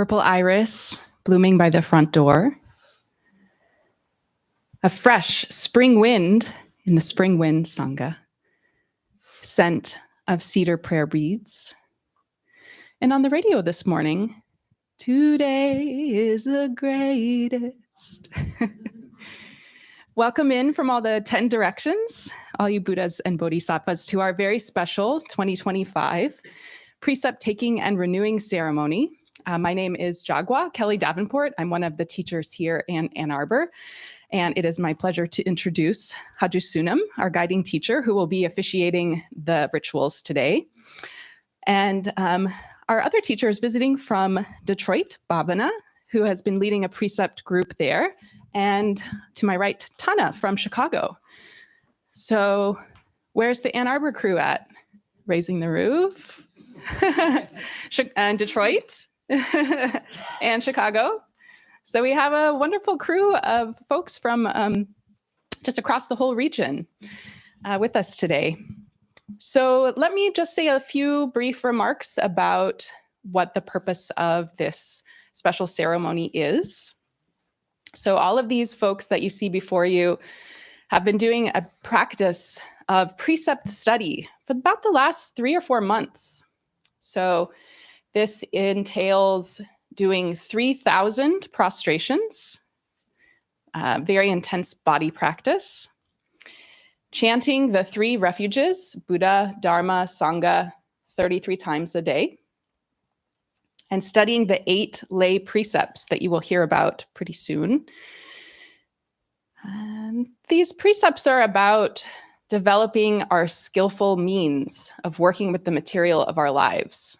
purple iris blooming by the front door, a fresh spring wind in the spring wind sangha, scent of cedar prayer beads. And on the radio this morning, today is the greatest. Welcome in from all the 10 directions, all you Buddhas and Bodhisattvas, to our very special 2025 Precept Taking and Renewing Ceremony. My name is Jagwa Kelly Davenport. I'm one of the teachers here in Ann Arbor, and it is my pleasure to introduce Haju Sunam, our guiding teacher, who will be officiating the rituals today. And our other teacher is visiting from Detroit, Bhavana, who has been leading a precept group there. And to my right, Tana from Chicago. So where's the Ann Arbor crew at? Raising the roof? And Detroit and Chicago. So we have a wonderful crew of folks from just across the whole region with us today. So let me just say a few brief remarks about what the purpose of this special ceremony is. So all of these folks that you see before you have been doing a practice of precept study for about the last 3 or 4 months. So this entails doing 3,000 prostrations, very intense body practice, chanting the 3 refuges, Buddha, Dharma, Sangha, 33 times a day, and studying the 8 lay precepts that you will hear about pretty soon. These precepts are about developing our skillful means of working with the material of our lives,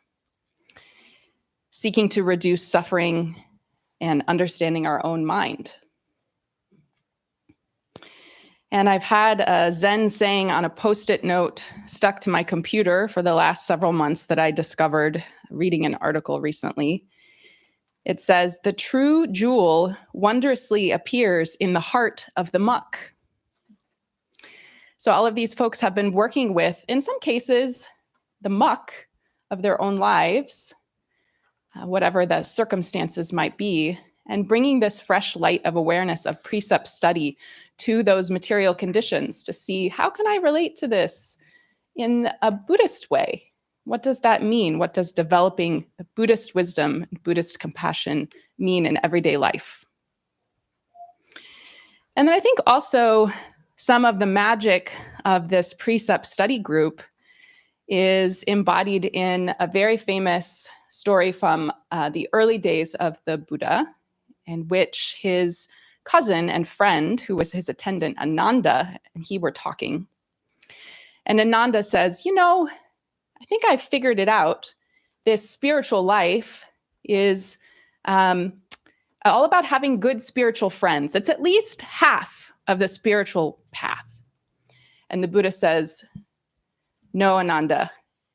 seeking to reduce suffering and understanding our own mind. And I've had a Zen saying on a Post-it note stuck to my computer for the last several months that I discovered reading an article recently. It says, "The true jewel wondrously appears in the heart of the muck." So all of these folks have been working with, in some cases, the muck of their own lives, whatever the circumstances might be, and bringing this fresh light of awareness of precept study to those material conditions to see, how can I relate to this in a Buddhist way? What does that mean? What does developing Buddhist wisdom, Buddhist compassion mean in everyday life? And then I think also some of the magic of this precept study group is embodied in a very famous story from the early days of the Buddha, in which his cousin and friend, who was his attendant, Ananda, and he were talking. And Ananda says, I think I've figured it out. This spiritual life is all about having good spiritual friends. It's at least half of the spiritual path. And the Buddha says, no, Ananda,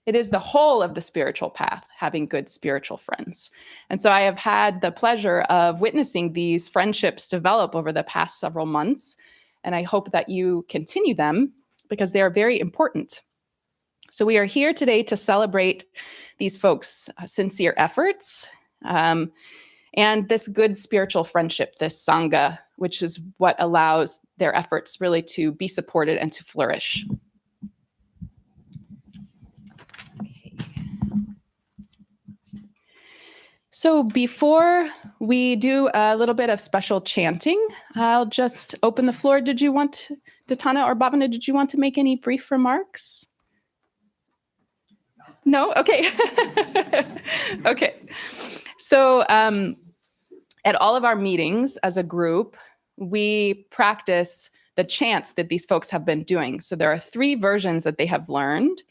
it is the whole of the spiritual path, having good spiritual friends. And so I have had the pleasure of witnessing these friendships develop over the past several months. And I hope that you continue them because they are very important. So we are here today to celebrate these folks' sincere efforts and this good spiritual friendship, this Sangha, which is what allows their efforts really to be supported and to flourish. Okay. So before we do a little bit of special chanting, I'll just open the floor. Did you want to, Tana or Bhavana, did you want to make any brief remarks? No? Okay. Okay. So at all of our meetings as a group, we practice the chants that these folks have been doing. So there are 3 versions that they have learned.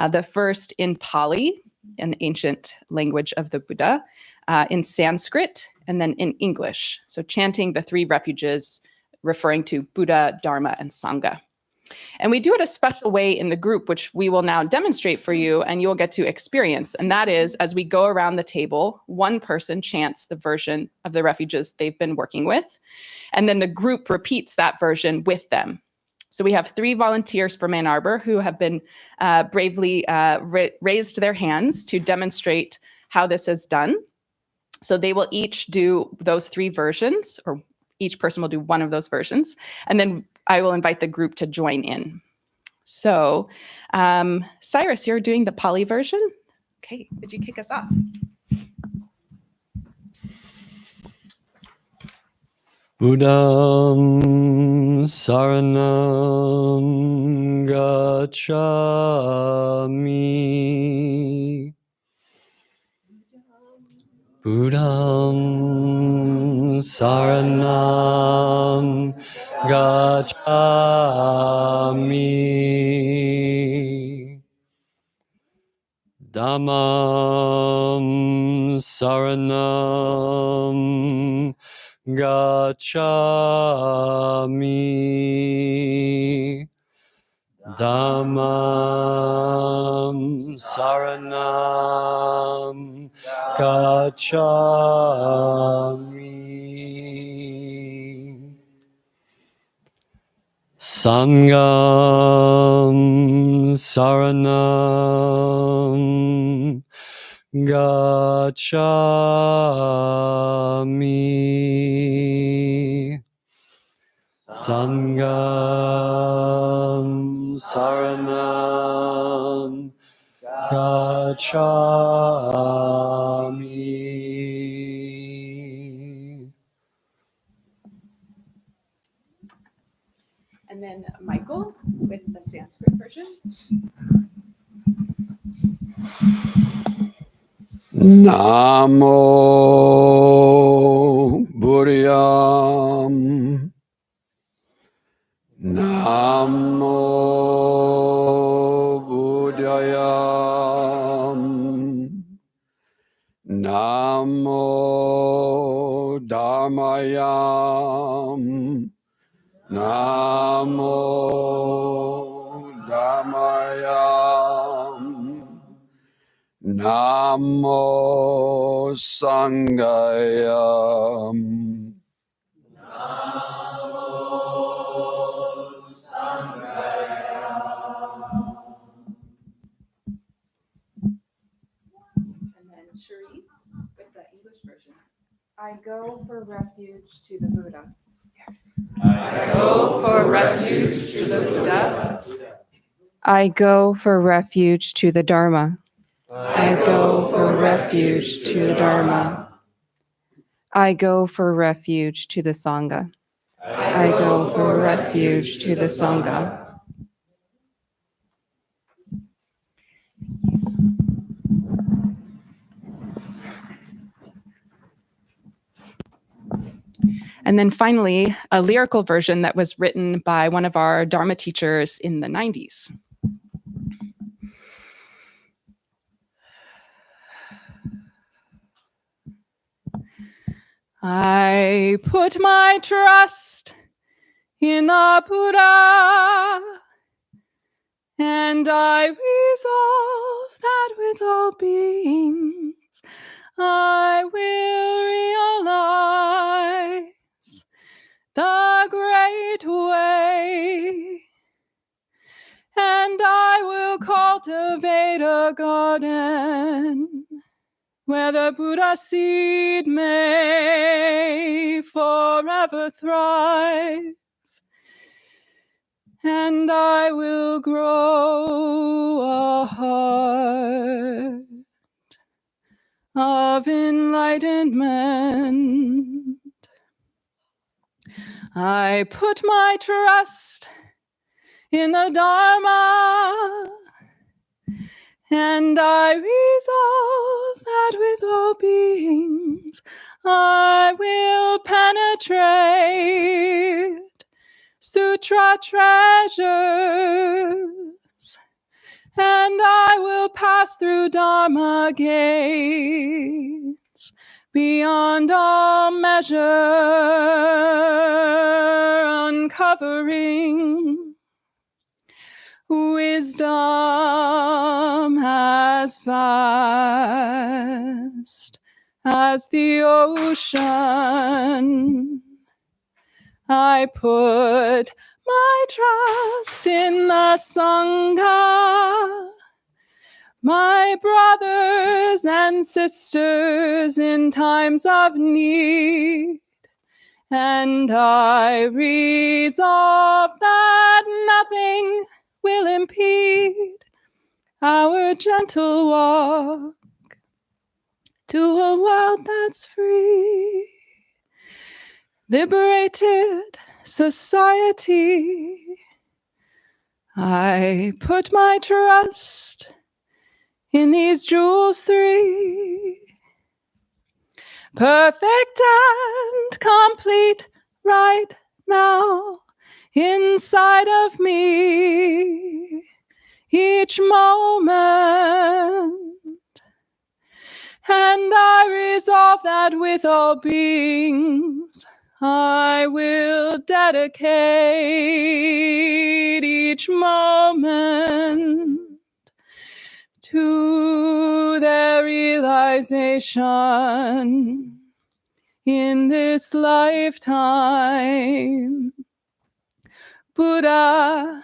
The first in Pali, an ancient language of the Buddha, in Sanskrit, and then in English. So chanting the 3 refuges referring to Buddha, Dharma, and Sangha. And we do it a special way in the group, which we will now demonstrate for you and you'll get to experience. And that is, as we go around the table, one person chants the version of the refuges they've been working with, and then the group repeats that version with them. So we have 3 volunteers from Ann Arbor who have been bravely raised their hands to demonstrate how this is done. So they will each do those 3 versions, or each person will do one of those versions. And then I will invite the group to join in. So Cyrus, you're doing the Pali version. Okay, would you kick us off? Buddham saranam gacchami. Buddham saranam gacchami. Dhammam saranam gacchami. Dhammam saranam gacchami. Sangham saranam gacchami. Sangham saranam gacchami. And then Michael with the Sanskrit version. Namo Buddhayam. Namo Buddhayam. Namo Dhammayam. Namo Dhammayam. Namo Sanghayam. And then Charisse with the English version. I go for refuge to the Buddha. I go for refuge to the Buddha. I go for refuge to the Dharma. I go for refuge to the Dharma. I go for refuge to the Sangha. I go for refuge to the Sangha. And then finally, a lyrical version that was written by one of our Dharma teachers in the 90s. I put my trust in the Buddha, and I resolve that with all beings I will realize the great way, and I will cultivate a garden where the Buddha seed may forever thrive, and I will grow a heart of enlightenment. I put my trust in the Dharma, and I resolve that with all beings I will penetrate sutra treasures, and I will pass through Dharma gates beyond all measure, uncovering wisdom as vast as the ocean. I put my trust in the Sangha, my brothers and sisters in times of need. And I resolve that nothing will impede our gentle walk to a world that's free. Liberated society, I put my trust in these jewels three. Perfect and complete right now inside of me, each moment. And I resolve that with all beings I will dedicate each moment to their realization in this lifetime. Buddha,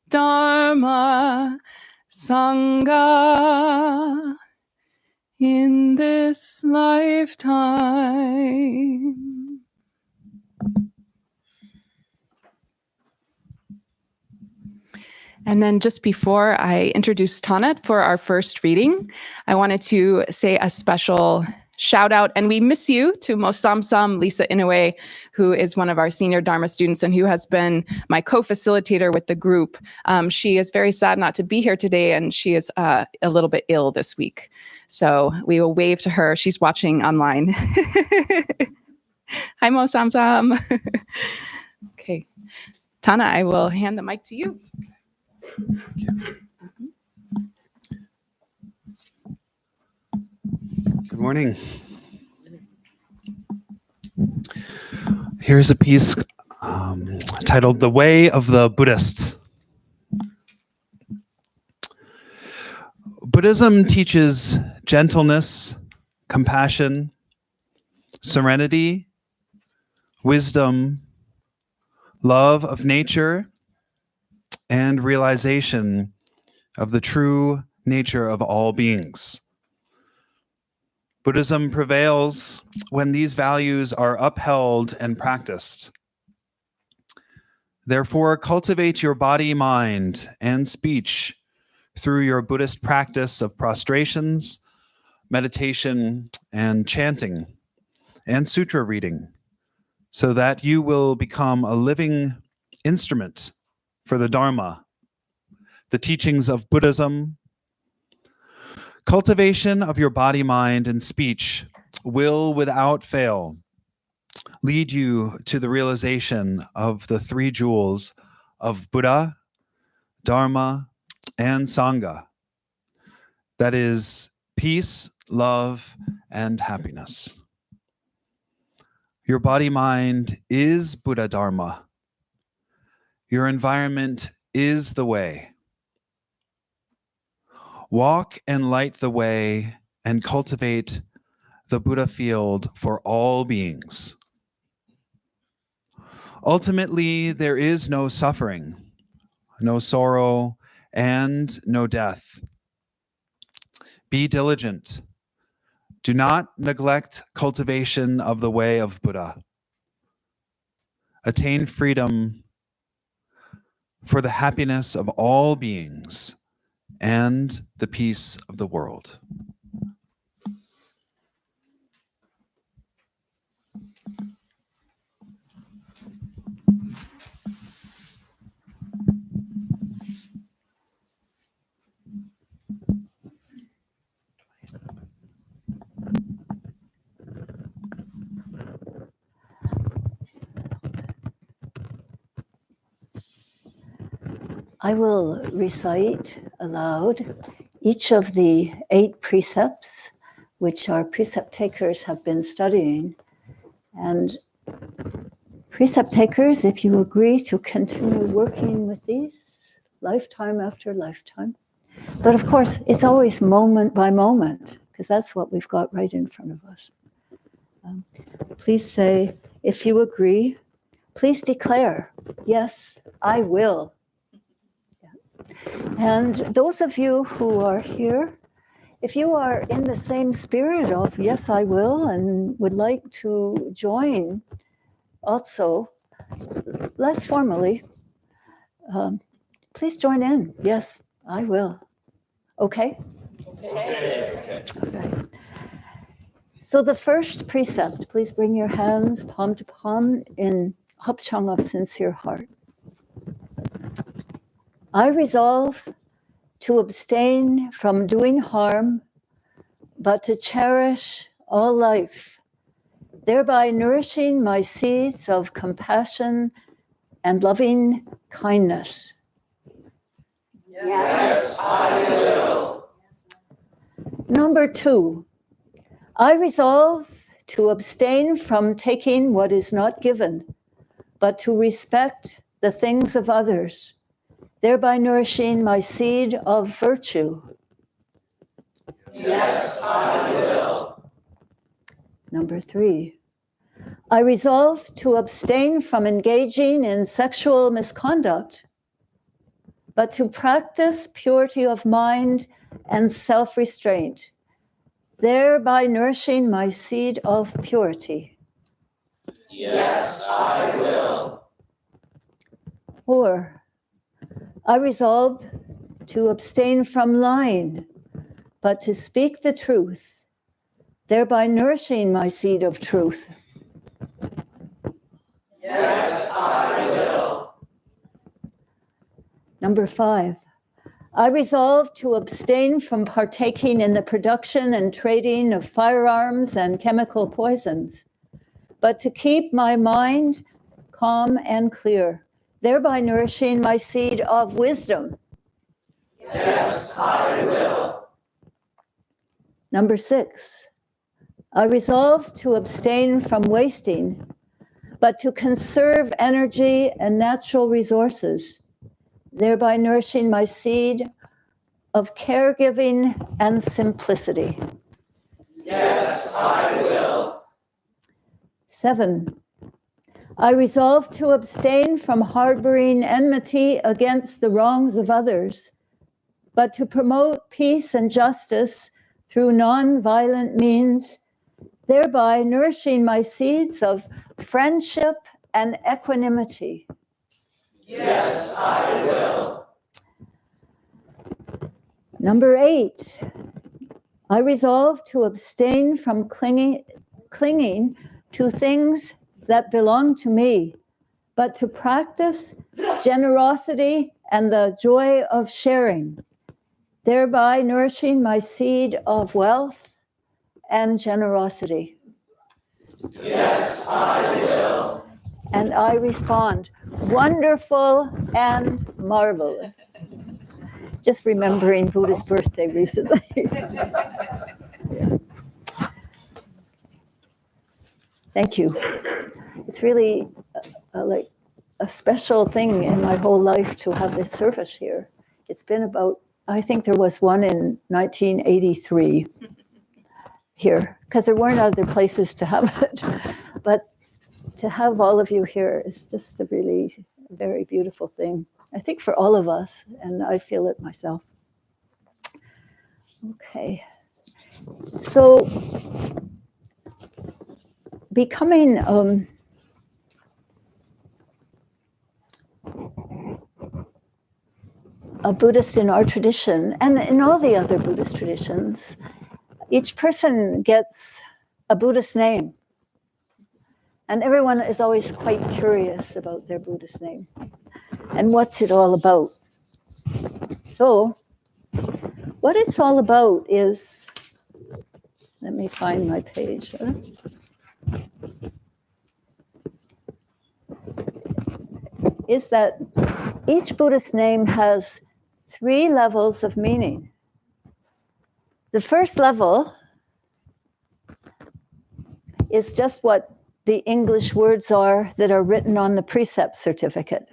Dharma, Sangha, in this lifetime. And then just before I introduce Tanat for our first reading, I wanted to say a special shout out, and we miss you, to Mosamsam Lisa Inoue, who is one of our senior Dharma students and who has been my co-facilitator with the group. She is very sad not to be here today, and she is a little bit ill this week. So we will wave to her. She's watching online. Hi, Mosamsam. Okay. Tana, I will hand the mic to you. Good morning. Here's a piece titled "The Way of the Buddhist." Buddhism teaches gentleness, compassion, serenity, wisdom, love of nature, and realization of the true nature of all beings. Buddhism prevails when these values are upheld and practiced. Therefore, cultivate your body, mind, and speech through your Buddhist practice of prostrations, meditation, and chanting, and sutra reading, so that you will become a living instrument for the Dharma, the teachings of Buddhism. Cultivation of your body, mind, and speech will, without fail, lead you to the realization of the three jewels of Buddha, Dharma, and Sangha. That is peace, love, and happiness. Your body, mind is Buddha Dharma. Your environment is the way. Walk and light the way and cultivate the Buddha field for all beings. Ultimately, there is no suffering, no sorrow, and no death. Be diligent. Do not neglect cultivation of the way of Buddha. Attain freedom for the happiness of all beings and the peace of the world. I will recite aloud each of the 8 precepts which our precept takers have been studying. And precept takers, if you agree to continue working with these lifetime after lifetime. But of course, it's always moment by moment, because that's what we've got right in front of us. Please say, if you agree, please declare, yes, I will. And those of you who are here If you are in the same spirit of yes, I will, and would like to join also, less formally, please join in. Yes, I will. Okay? Okay. So the first precept, please bring your hands palm to palm in Hapchang of sincere heart. I resolve to abstain from doing harm, but to cherish all life, thereby nourishing my seeds of compassion and loving kindness. Yes, I will. Number 2, I resolve to abstain from taking what is not given, but to respect the things of others, thereby nourishing my seed of virtue. Yes, I will. Number 3, I resolve to abstain from engaging in sexual misconduct, but to practice purity of mind and self-restraint, thereby nourishing my seed of purity. Yes, I will. 4, I resolve to abstain from lying, but to speak the truth, thereby nourishing my seed of truth. Yes, I will. Number 5, I resolve to abstain from partaking in the production and trading of firearms and chemical poisons, but to keep my mind calm and clear, thereby nourishing my seed of wisdom. Yes, I will. Number 6, I resolve to abstain from wasting, but to conserve energy and natural resources, thereby nourishing my seed of caregiving and simplicity. Yes, I will. 7, I resolve to abstain from harboring enmity against the wrongs of others, but to promote peace and justice through non-violent means, thereby nourishing my seeds of friendship and equanimity. Yes, I will. Number 8, I resolve to abstain from clinging to things that belong to me, but to practice generosity and the joy of sharing, thereby nourishing my seed of wealth and generosity. Yes, I will. And I respond, wonderful and marvelous. Just remembering Buddha's birthday recently. Yeah. Thank you. It's really like a special thing in my whole life to have this service here. It's been about, I think there was one in 1983 here, because there weren't other places to have it. But to have all of you here is just a really very beautiful thing, I think, for all of us, and I feel it myself. Okay. So becoming a Buddhist in our tradition, and in all the other Buddhist traditions, each person gets a Buddhist name. And everyone is always quite curious about their Buddhist name and what's it all about. So what it's all about is, let me find my page. Is that each Buddhist name has 3 levels of meaning. The first level is just what the English words are that are written on the precept certificate.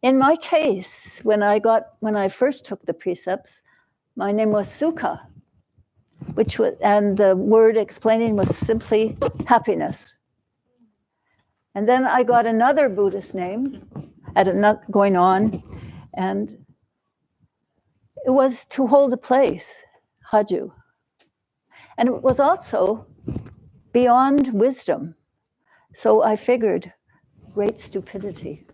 In my case, when I first took the precepts, my name was Sukha, and the word explaining was simply happiness. And then I got another Buddhist name going on, and it was to hold a place, Haju. And it was also beyond wisdom. So I figured, great stupidity.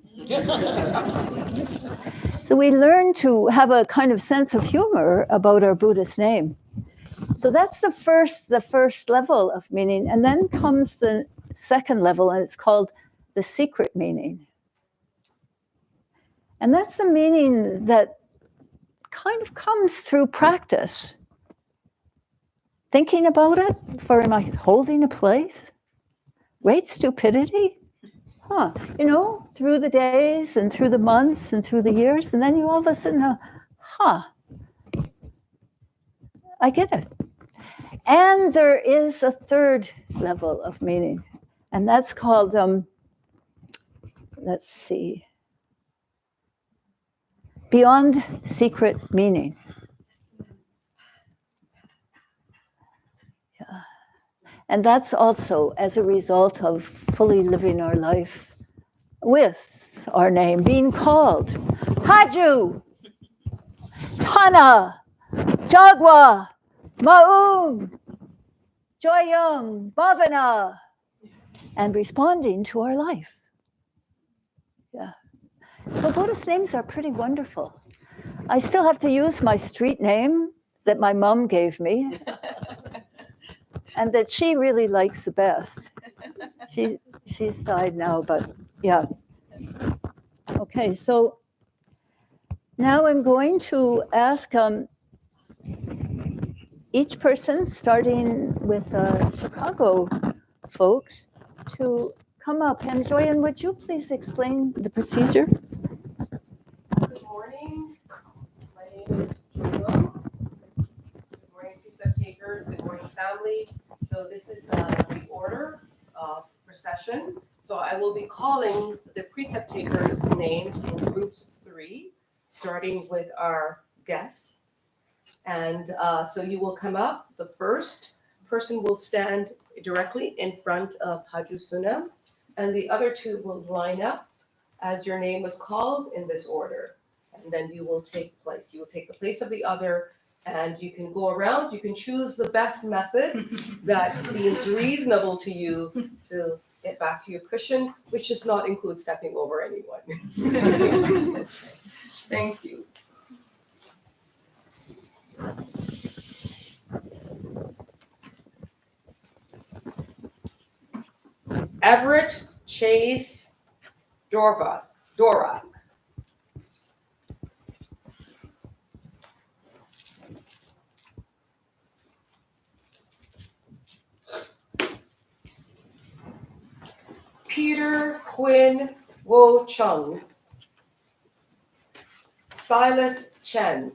So we learn to have a kind of sense of humor about our Buddhist name. So that's the first level of meaning. And then comes the second level, and it's called the secret meaning. And that's the meaning that kind of comes through practice. Thinking about it, for am I holding a place? Great stupidity? You know, through the days and through the months and through the years, and then you all of a sudden, I get it. And there is a third level of meaning, and that's called, let's see, beyond secret meaning. Yeah. And that's also as a result of fully living our life with our name, being called Haju, Tana, Jagwa, Maung, Joyung, Bhavana, and responding to our life. Yeah. So Buddhist names are pretty wonderful. I still have to use my street name that my mom gave me and that she really likes the best. She's died now, but yeah. Okay, so now I'm going to ask each person, starting with Chicago folks, to come up. And Joyan, would you please explain the procedure? Good morning. My name is Julia. Good morning, Precept takers. Good morning, family. So this is the order of procession. So I will be calling the Precept takers' names in groups of 3, starting with our guests. And so you will come up. The first person will stand directly in front of Haju Sunam, and the other 2 will line up as your name was called in this order. And then you will take place. You will take the place of the other, and you can go around. You can choose the best method that seems reasonable to you to get back to your cushion, which does not include stepping over anyone. Thank you. Everett Chase Dora. Peter Quinn Wo Chung. Silas Chen.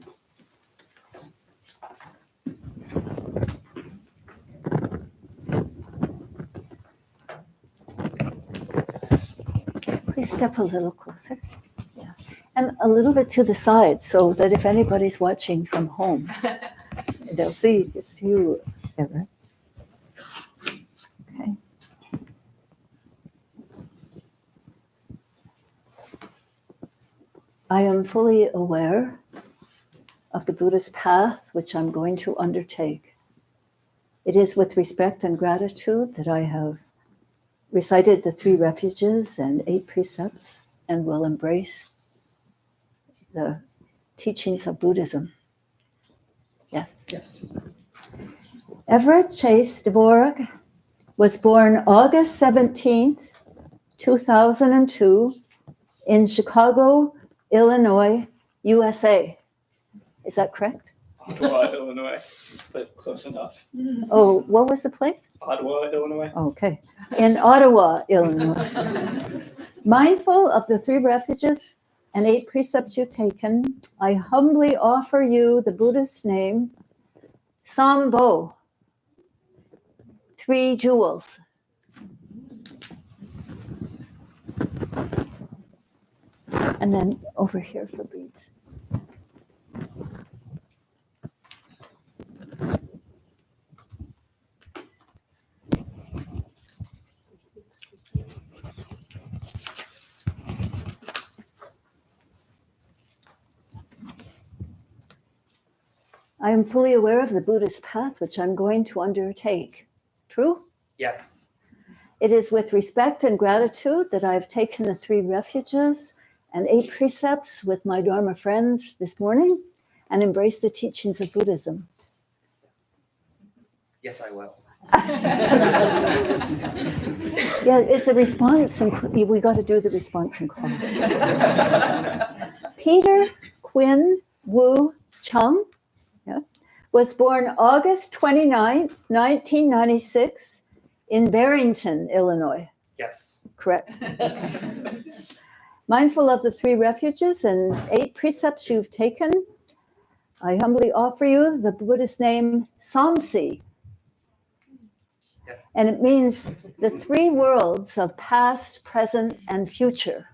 Please step a little closer. Yeah. And a little bit to the side so that if anybody's watching from home, they'll see it's you, Everett. Okay. I am fully aware of the Buddhist path which I'm going to undertake. It is with respect and gratitude that I have recited the 3 refuges and 8 precepts and will embrace the teachings of Buddhism. Yes. Yes. Everett Chase Dvorak was born August 17th, 2002 in Chicago, Illinois, USA. Is that correct? Ottawa, Illinois, but close enough. Oh, what was the place? Ottawa, Illinois. Okay. In Ottawa, Illinois. Mindful of the 3 refuges and 8 precepts you've taken, I humbly offer you the Buddhist name, Sambo, 3 jewels. And then over here for beads. I am fully aware of the Buddhist path which I'm going to undertake. True? Yes. It is with respect and gratitude that I have taken the 3 refuges and 8 precepts with my Dharma friends this morning and embraced the teachings of Buddhism. Yes, I will. Yeah, it's a response, and we got to do the response in class. Peter Quinn Wu Chung, yes, was born August 29th, 1996 in Barrington, Illinois. Yes. Correct. Mindful of the 3 refuges and 8 precepts you've taken, I humbly offer you the Buddhist name Samsi. Yes. And it means the 3 worlds of past, present, and future.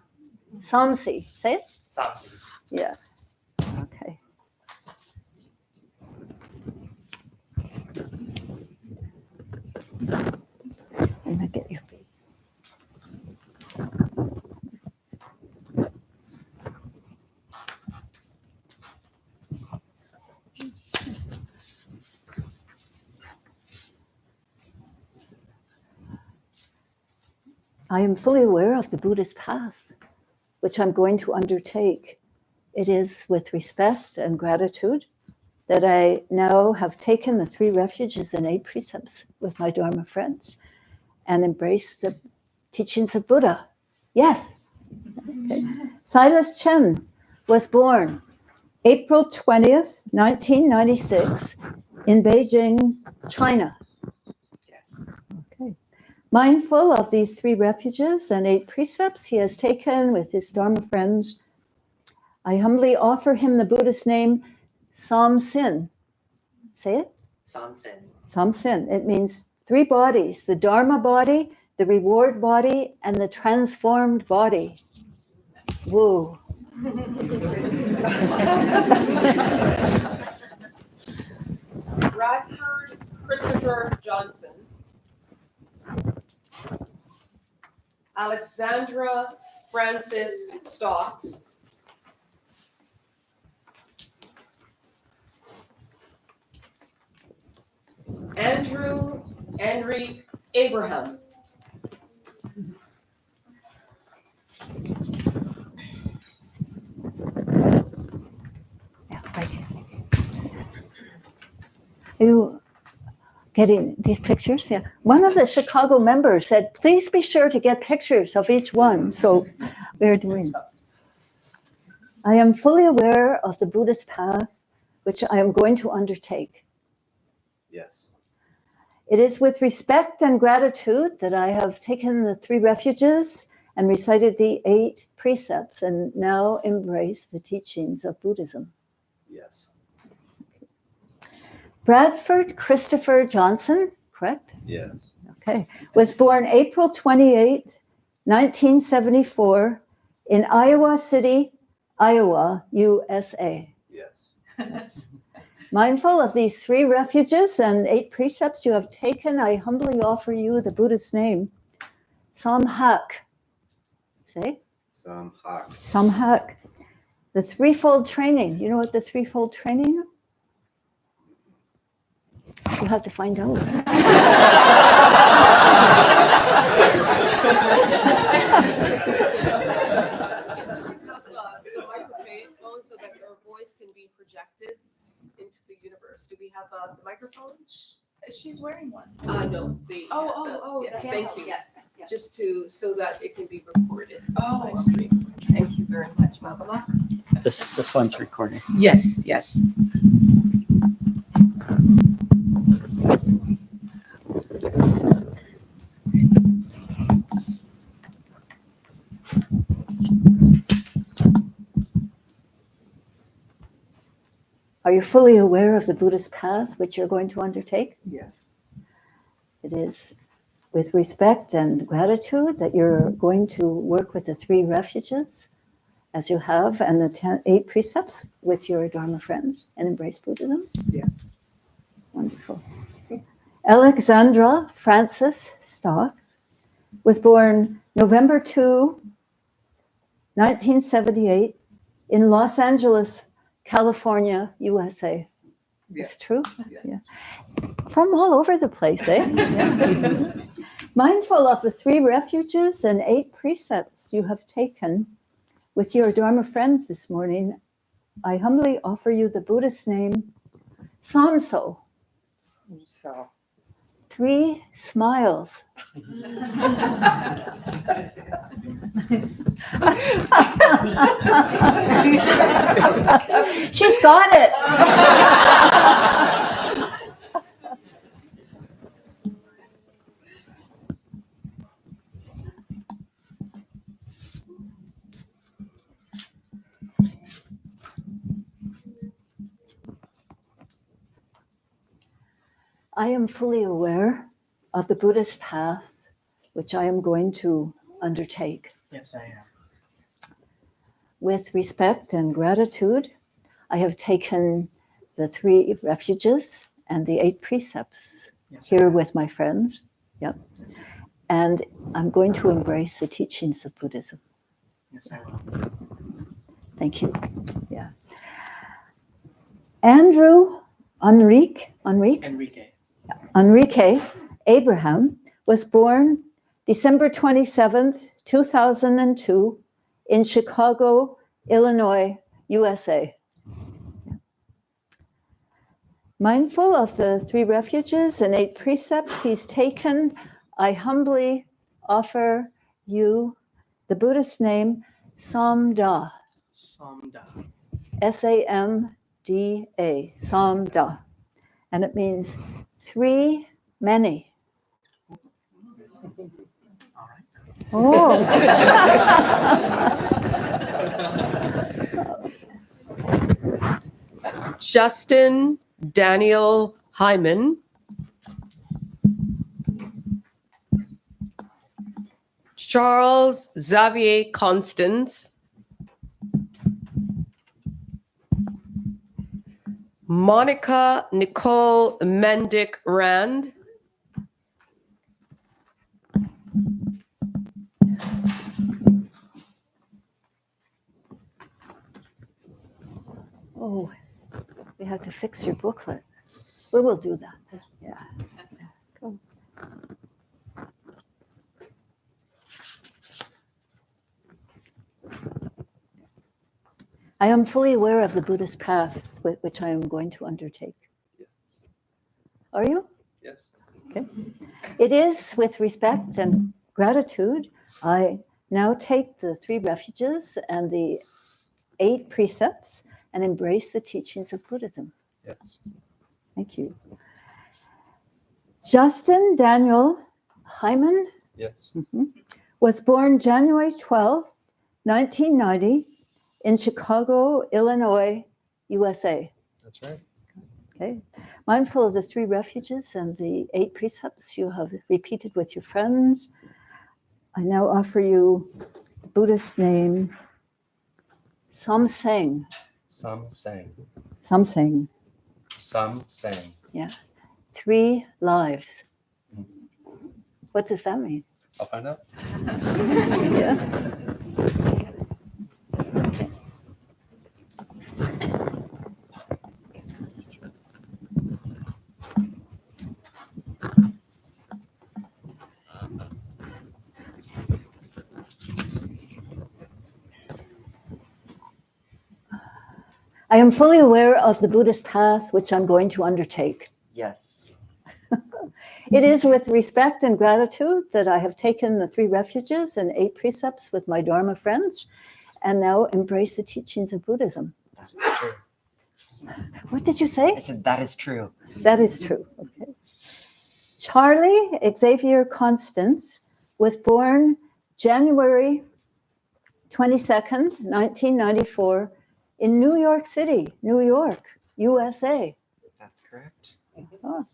Samsi. Say it? Samsi. Yeah. Okay. I'm gonna get you. I am fully aware of the Buddhist path, which I'm going to undertake. It is with respect and gratitude that I now have taken the 3 refuges and 8 precepts with my Dharma friends and embraced the teachings of Buddha. Yes. Okay. Silas Chen was born April 20th, 1996 in Beijing, China. Yes. Okay. Mindful of these 3 refuges and 8 precepts he has taken with his Dharma friends, I humbly offer him the Buddhist name Samsin. Say it? Samsen. Samsin. It means 3 bodies, the Dharma body, the reward body, and the transformed body. Woo. Bradford Christopher Johnson. Alexandra Francis Stocks. Andrew Enrique Abraham. Yeah, right here. Are you getting these pictures? Yeah. One of the Chicago members said, please be sure to get pictures of each one. So we're doing. I am fully aware of the Buddhist path, which I am going to undertake. Yes. It is with respect and gratitude that I have taken the 3 refuges and recited the 8 precepts and now embrace the teachings of Buddhism. Yes. Bradford Christopher Johnson, correct? Yes. Okay, was born April 28th, 1974 in Iowa City, Iowa, USA. Yes. Mindful of these 3 refuges and 8 precepts you have taken, I humbly offer you the Buddhist name, Samhak. Say? Samhak. Samhak. The threefold training. You know what the threefold training is? You'll have to find out. The microphone so that your voice can be projected into the universe. Do we have the microphone? She's wearing one. No, the. Yes, the thank handheld, you. Yes. Just so that it can be recorded. Oh, Live stream. Thank you very much, Malcolm. This one's recording. Yes, yes. Are you fully aware of the Buddhist path which you're going to undertake? Yes. It is with respect and gratitude that you're going to work with the 3 refuges as you have and the 8 precepts with your Dharma friends and embrace Buddhism? Yes. Wonderful. Alexandra Francis Stocks was born November 2, 1978 in Los Angeles, California, USA. It's true. Yeah. From all over the place, eh? Yeah. Mindful of the 3 refuges and 8 precepts you have taken with your Dharma friends this morning, I humbly offer you the Buddhist name Samso. So, 3 smiles. She's got it. I am fully aware of the Buddhist path which I am going to undertake. yes, I am. With respect and gratitude, I have taken the 3 refuges and the 8 precepts Yes, here with my friends. Yep. And I'm going to embrace the teachings of Buddhism. Yes, I will. Thank you. Yeah. Andrew Enrique Abraham was born December 27th, 2002 in Chicago, Illinois, USA. Mindful of the 3 refuges and 8 precepts he's taken, I humbly offer you the Buddhist name Samda, Samda. S-A-M-D-A, Samda. And it means 3 many. All right. Oh. Justin Daniel Hyman. Charles Xavier Constance. Monica Nicole Mendick Rand. Oh, we have to fix your booklet. We will do that. Yeah. Cool. I am fully aware of the Buddhist path which I am going to undertake. Yes. Are you? Yes. Okay. It is with respect and gratitude I now take the 3 refuges and the 8 precepts and embrace the teachings of Buddhism. Yes. Thank you. Justin Daniel Hyman Yes. was born January 12th, 1990 in Chicago, Illinois, USA. That's right. Okay. Mindful of the 3 refuges and the 8 precepts you have repeated with your friends, I now offer you the Buddhist name Samseng. Samseng. Samseng. Samseng. Yeah. 3 lives. What does that mean? I'll find out. Yeah. I am fully aware of the Buddhist path which I'm going to undertake. Yes. It is with respect and gratitude that I have taken the 3 refuges and 8 precepts with my Dharma friends and now embrace the teachings of Buddhism. That is true. What did you I say? said that is true. That is true. Okay. Charlie Xavier Constance was born January 22nd, 1994 in New York City, New York, USA. That's correct. Oh.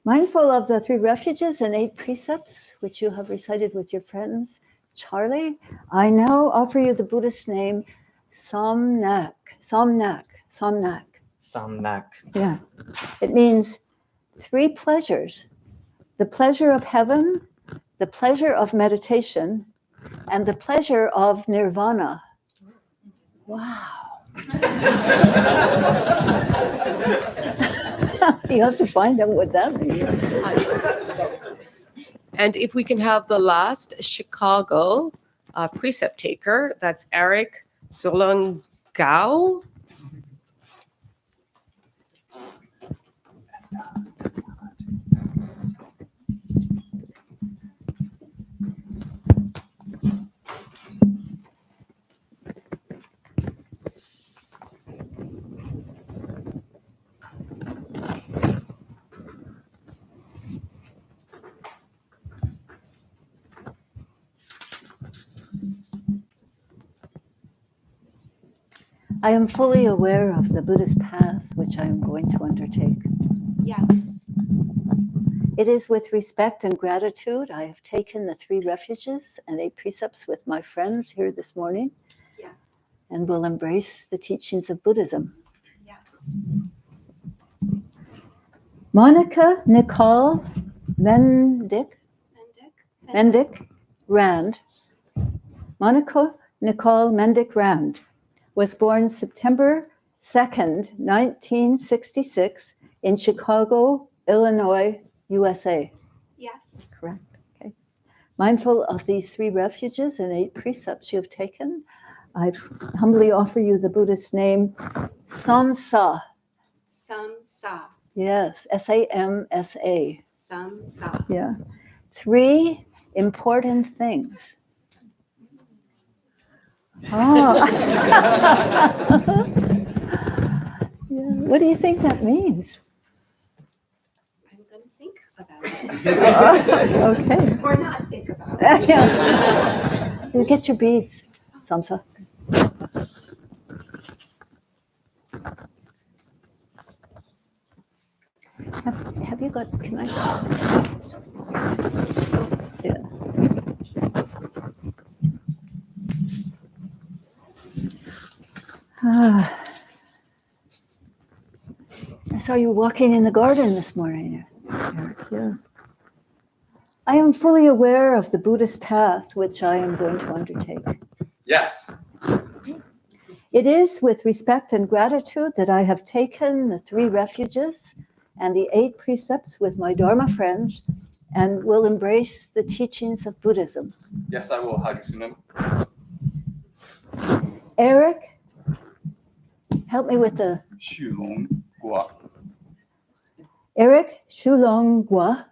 Mindful of the 3 refuges and 8 precepts which you have recited with your friends, Charlie, I now offer you the Buddhist name Somnak. Somnak. Somnak. Samnak. Yeah. It means 3 pleasures: the pleasure of heaven, the pleasure of meditation, and the pleasure of nirvana. Wow. You have to find out what that means. And if we can have the last Chicago precept taker, that's Eric Solongao. I am fully aware of the Buddhist path which I am going to undertake. Yes. It is with respect and gratitude I have taken the 3 refuges and 8 precepts with my friends here this morning. Yes. And will embrace the teachings of Buddhism. Yes. Monica Nicole Mendick Rand. Monica Nicole Mendick Rand was born September 2nd, 1966 in Chicago, Illinois, USA. Yes. Correct. Okay. Mindful of these 3 refuges and 8 precepts you have taken, I humbly offer you the Buddhist name Samsa. Samsa. Yes, Samsa. Samsa. Yeah. 3 important things. Ah. Yeah. What do you think that means? I'm going to think about it. Okay. Or not think about it. You get your beads, Samsa. Have you got, can I? Yeah. I saw you walking in the garden this morning. Yeah. I am fully aware of the Buddhist path which I am going to undertake. Yes. It is with respect and gratitude that I have taken the 3 refuges and the 8 precepts with my Dharma friends and will embrace the teachings of Buddhism. Yes, I will. How do you say them? Eric, help me with the... Eric Shulong Gua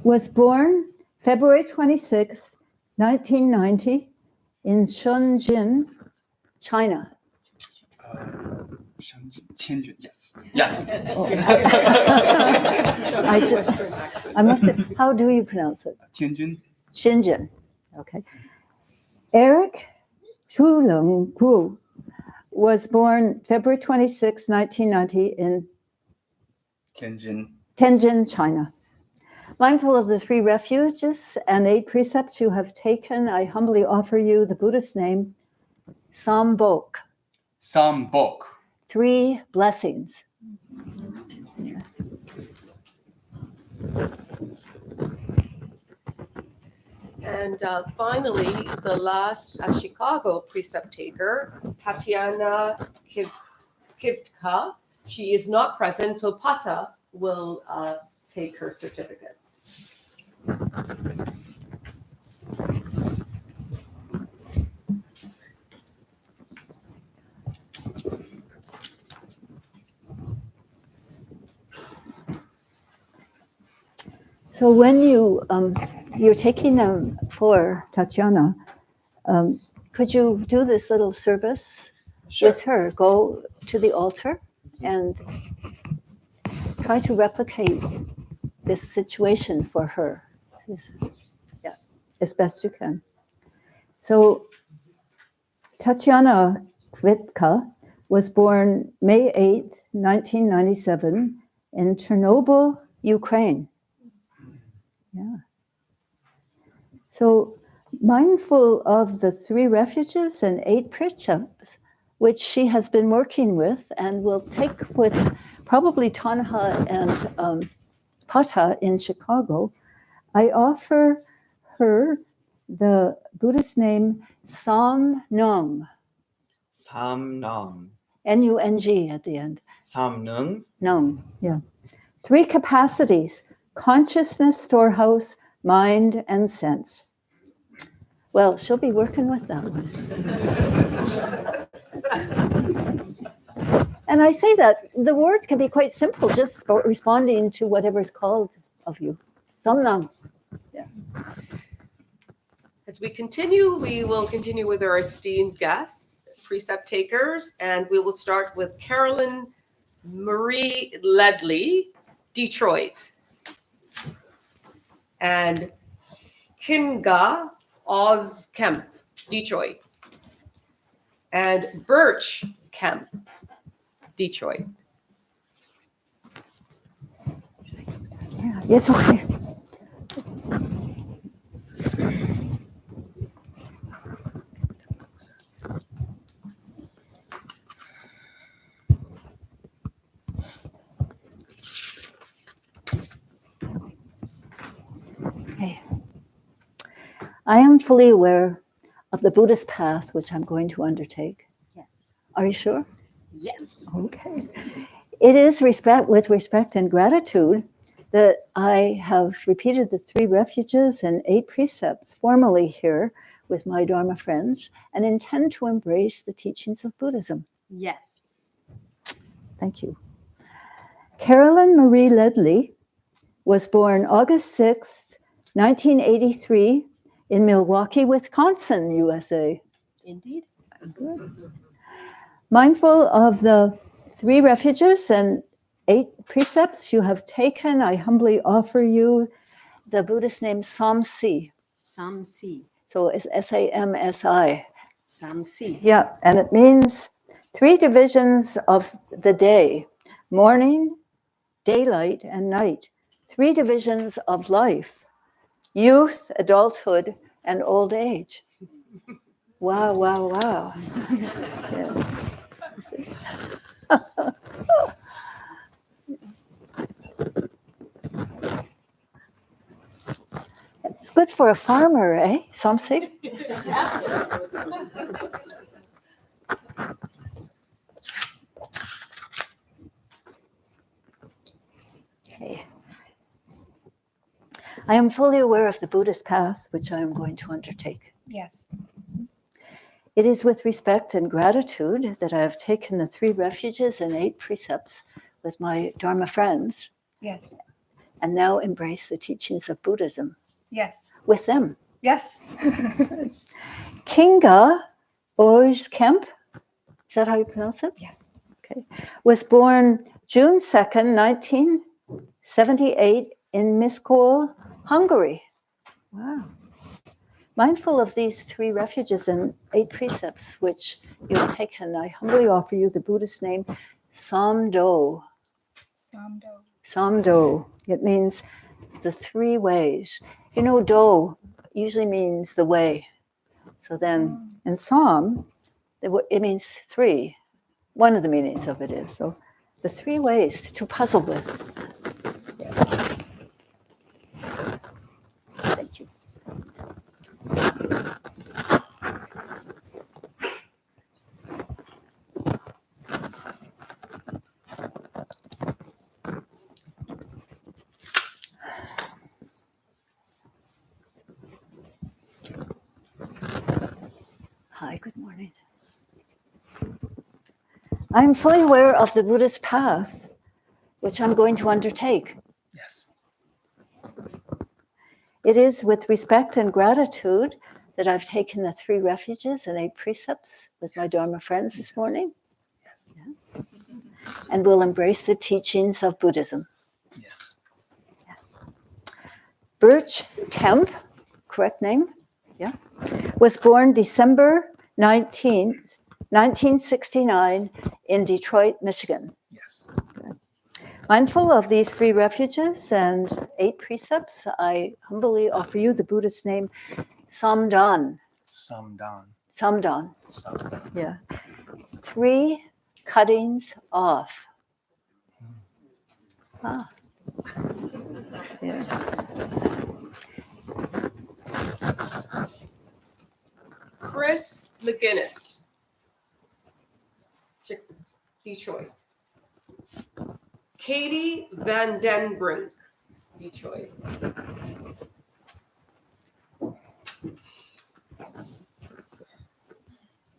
was born February 26, 1990 in Shenzhen, China. Tianjin, yes. Yes. I must have, how do you pronounce it? Tianjin. Shenzhen. Okay. Eric Shulong Gu was born February 26, 1990 in Tianjin, China. Mindful of the 3 refuges and 8 precepts you have taken, I humbly offer you the Buddhist name Sambok. Sambok. 3 blessings. And finally, the last Chicago precept taker, Tatiana Kivka. She is not present, so Pata will take her certificate. So when you're taking them for Tatiana, could you do this little service with her? Go to the altar and try to replicate this situation for her. Yeah, as best you can. So Tatiana Kvitka was born May 8, 1997 in Chernobyl, Ukraine. Yeah. So mindful of the 3 refuges and 8 precepts, which she has been working with and will take with probably Tanha and Pata in Chicago, I offer her the Buddhist name Sam Nung. Samnam. N-U-N-G at the end. Samnung. Nung, yeah. 3 capacities: consciousness, storehouse, mind, and sense. Well, she'll be working with that one. And I say that the words can be quite simple, just responding to whatever's called of you. Samnam. As we continue, we will continue with our esteemed guests, precept takers, and we will start with Carolyn Marie Ledley, Detroit, and Kinga Oz Kemp, Detroit, and Birch Kemp, Detroit. Yeah, yes, okay. Okay. I am fully aware of the Buddhist path which I'm going to undertake. Yes. Are you sure? Yes. Okay. It is with respect and gratitude that I have repeated the 3 refuges and 8 precepts formally here with my Dharma friends and intend to embrace the teachings of Buddhism. Yes. Thank you. Carolyn Marie Ledley was born August 6, 1983 in Milwaukee, Wisconsin, USA. Indeed. Good. Mindful of the 3 refuges and 8 precepts you have taken, I humbly offer you the Buddhist name Samsi. Samsi. So it's S-A-M-S-I. Samsi. Yeah, and it means 3 divisions of the day: morning, daylight, and night. 3 divisions of life: youth, adulthood, and old age. Wow, wow, wow. Yeah. It's good for a farmer, eh? Samsi? Okay. I am fully aware of the Buddhist path which I am going to undertake. Yes. It is with respect and gratitude that I have taken the 3 refuges and 8 precepts with my Dharma friends Yes. and now embrace the teachings of Buddhism Yes. with them. Yes. Kinga Oj Kemp, is that how you pronounce it? Yes. Okay. Was born June 2nd, 1978 in Miskolc, Hungary. Wow. Mindful of these 3 refuges and 8 precepts which you have taken, I humbly offer you the Buddhist name Samdo. Samdo. Samdo. It means the 3 ways. You know, do usually means the way. So then in Sam, it means 3. One of the meanings of it is. So the 3 ways to puzzle with. Yeah. Thank you. Hi, good morning. I'm fully aware of the Buddhist path, which I'm going to undertake. Yes. It is with respect and gratitude that I've taken the 3 refuges and 8 precepts with my Dharma friends this morning. Yes. Yeah. And will embrace the teachings of Buddhism. Yes. Yes. Birch Kemp, correct name, yeah, was born December 19th, 1969 in Detroit, Michigan. Yes. Mindful of these 3 refuges and 8 precepts, I humbly offer you the Buddhist name Samdan. Samdan. Samdan, Samdan. yeah. 3 cuttings off. Ah. Yeah. Chris McGinnis, Detroit. Katie Van Den Brink, Detroit.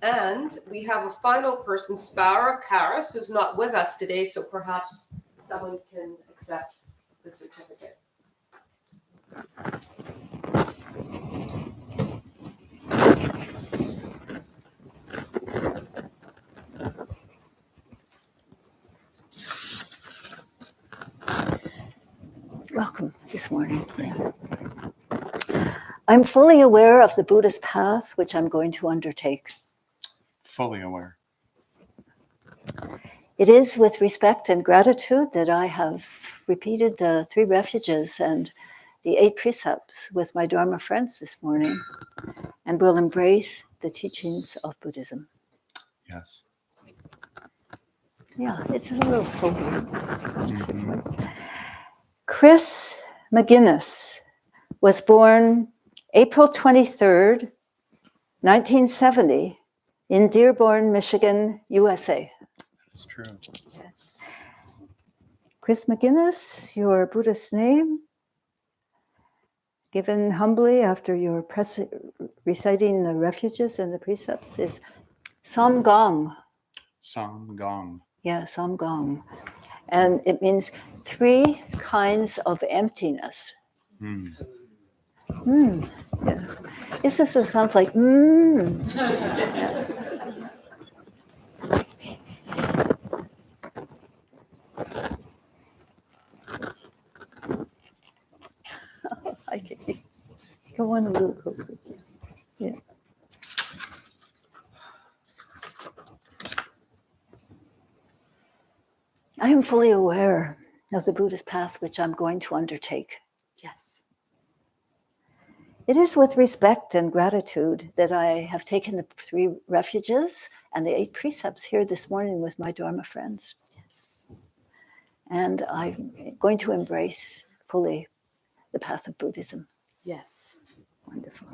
And we have a final person, Spara Karas, who's not with us today, so perhaps someone can accept the certificate. Welcome this morning. Yeah. I'm fully aware of the Buddhist path which I'm going to undertake. Fully aware. It is with respect and gratitude that I have repeated the 3 refuges and the 8 precepts with my Dharma friends this morning, and will embrace the teachings of Buddhism. Yes. Yeah, it's a little sobering. Mm-hmm. Chris McGinnis was born April 23rd, 1970, in Dearborn, Michigan, USA. That's true. Chris McGinnis, your Buddhist name, given humbly after your reciting the refuges and the precepts, is Samgong. Samgong. Yeah, Samgong. And it means 3 kinds of emptiness. Mm. Yeah. This sounds like Yeah. I can go on a little closer. Yeah. I am fully aware of the Buddhist path which I'm going to undertake. Yes. It is with respect and gratitude that I have taken the 3 refuges and the 8 precepts here this morning with my Dharma friends. Yes. And I'm going to embrace fully the path of Buddhism. Yes. Wonderful.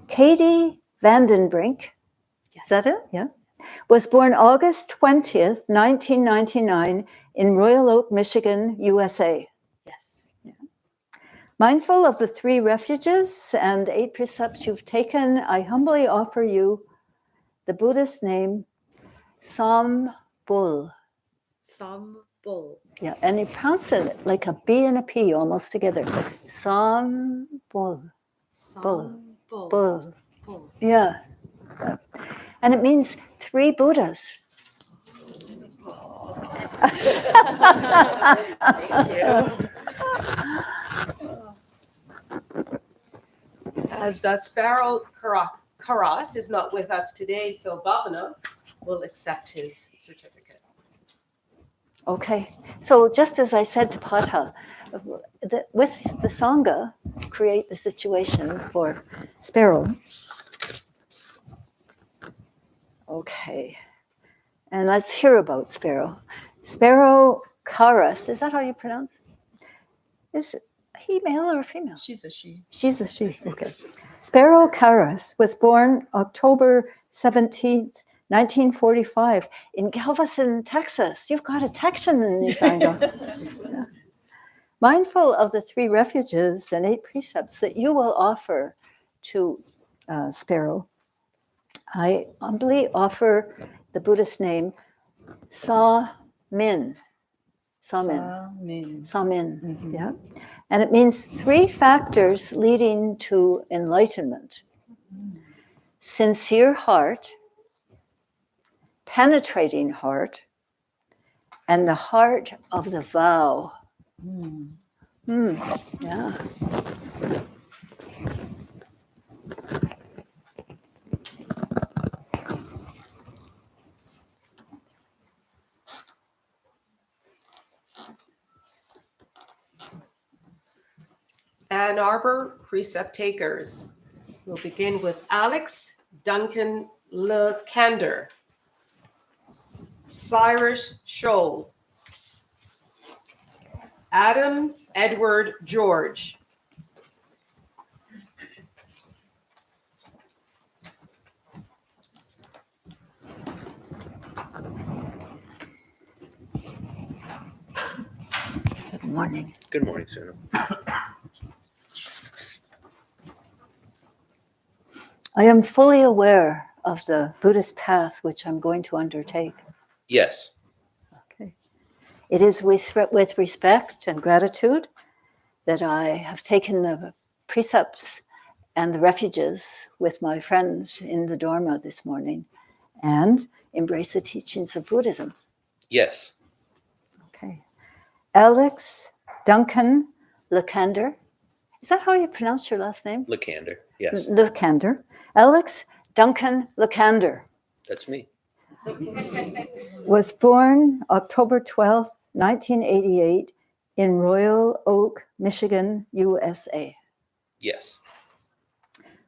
Katie Vandenbrink, Yes. is that it? Yeah. Was born August 20th, 1999 in Royal Oak, Michigan, USA. Yes. Mindful of the 3 refuges and 8 precepts you've taken, I humbly offer you the Buddhist name Sam-bul. Sam-bul. Yeah, and you pronounce it like a B and a P almost together. Sam-bul. Sam-bul. Bul. Bul. Yeah. And it means 3 Buddhas. Thank you. As Sparrow Karas is not with us today, so Bhavana will accept his certificate. Okay, so just as I said to Pata, with the Sangha, create the situation for Sparrow. Okay, and let's hear about Sparrow. Sparrow Karas, is that how you pronounce it? Is he male or female? She's a she. She's a she, okay. Sparrow Karas was born October 17th, 1945 in Galveston, Texas. You've got a Texan in your Sangha. Yeah. Mindful of the 3 refuges and 8 precepts that you will offer to Sparrow, I humbly offer the Buddhist name Sa-min. Sa-min. Sa-min, Mhm. yeah. And it means 3 factors leading to enlightenment. Sincere heart, penetrating heart, and the heart of the vow. Yeah. Ann Arbor precept takers. We'll begin with Alex Duncan LeCander, Cyrus Scholl, Adam Edward George, Morning. Good morning, Suna. I am fully aware of the Buddhist path which I'm going to undertake. Yes. Okay. It is with respect and gratitude that I have taken the precepts and the refuges with my friends in the Dharma this morning and embrace the teachings of Buddhism. Yes. Okay. Alex Duncan Lekander. Is that how you pronounce your last name? Lekander. Yes. Lekander. Alex Duncan Lekander That's me. was born October 12th, 1988 in Royal Oak, Michigan, USA. Yes.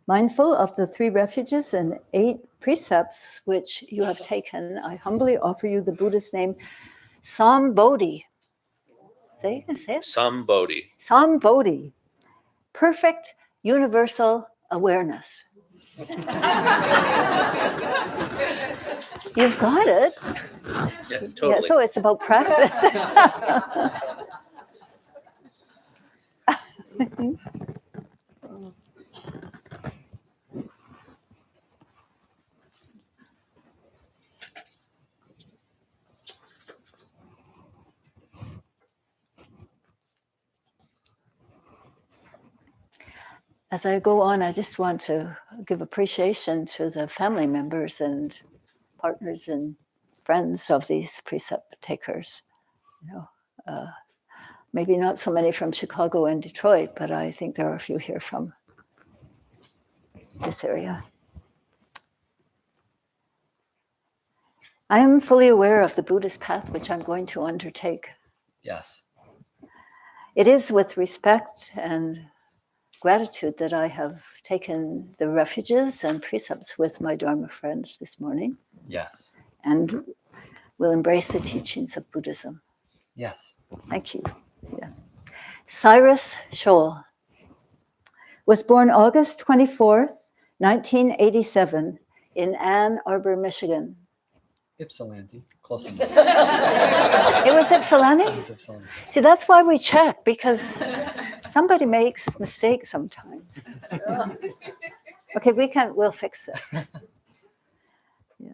Mindful of the 3 refuges and 8 precepts which you have taken, I humbly offer you the Buddhist name Sambodhi. Say it. Sambodhi. Sambodhi. Perfect universal awareness. You've got it. Yeah, totally. Yeah, so it's about practice. As I go on, I just want to give appreciation to the family members and partners and friends of these precept takers. Maybe not so many from Chicago and Detroit, but I think there are a few here from this area. I am fully aware of the Buddhist path which I'm going to undertake. Yes. It is with respect and gratitude that I have taken the refuges and precepts with my Dharma friends this morning Yes. and will embrace the teachings of Buddhism. Yes. Thank you. Yeah. Cyrus Scholl was born August 24th, 1987 in Ann Arbor, Michigan. Ypsilanti. Close enough. It was Ypsilanti? It was Ypsilanti. See, that's why we check, because somebody makes mistakes sometimes. Okay, we'll fix it. Yeah.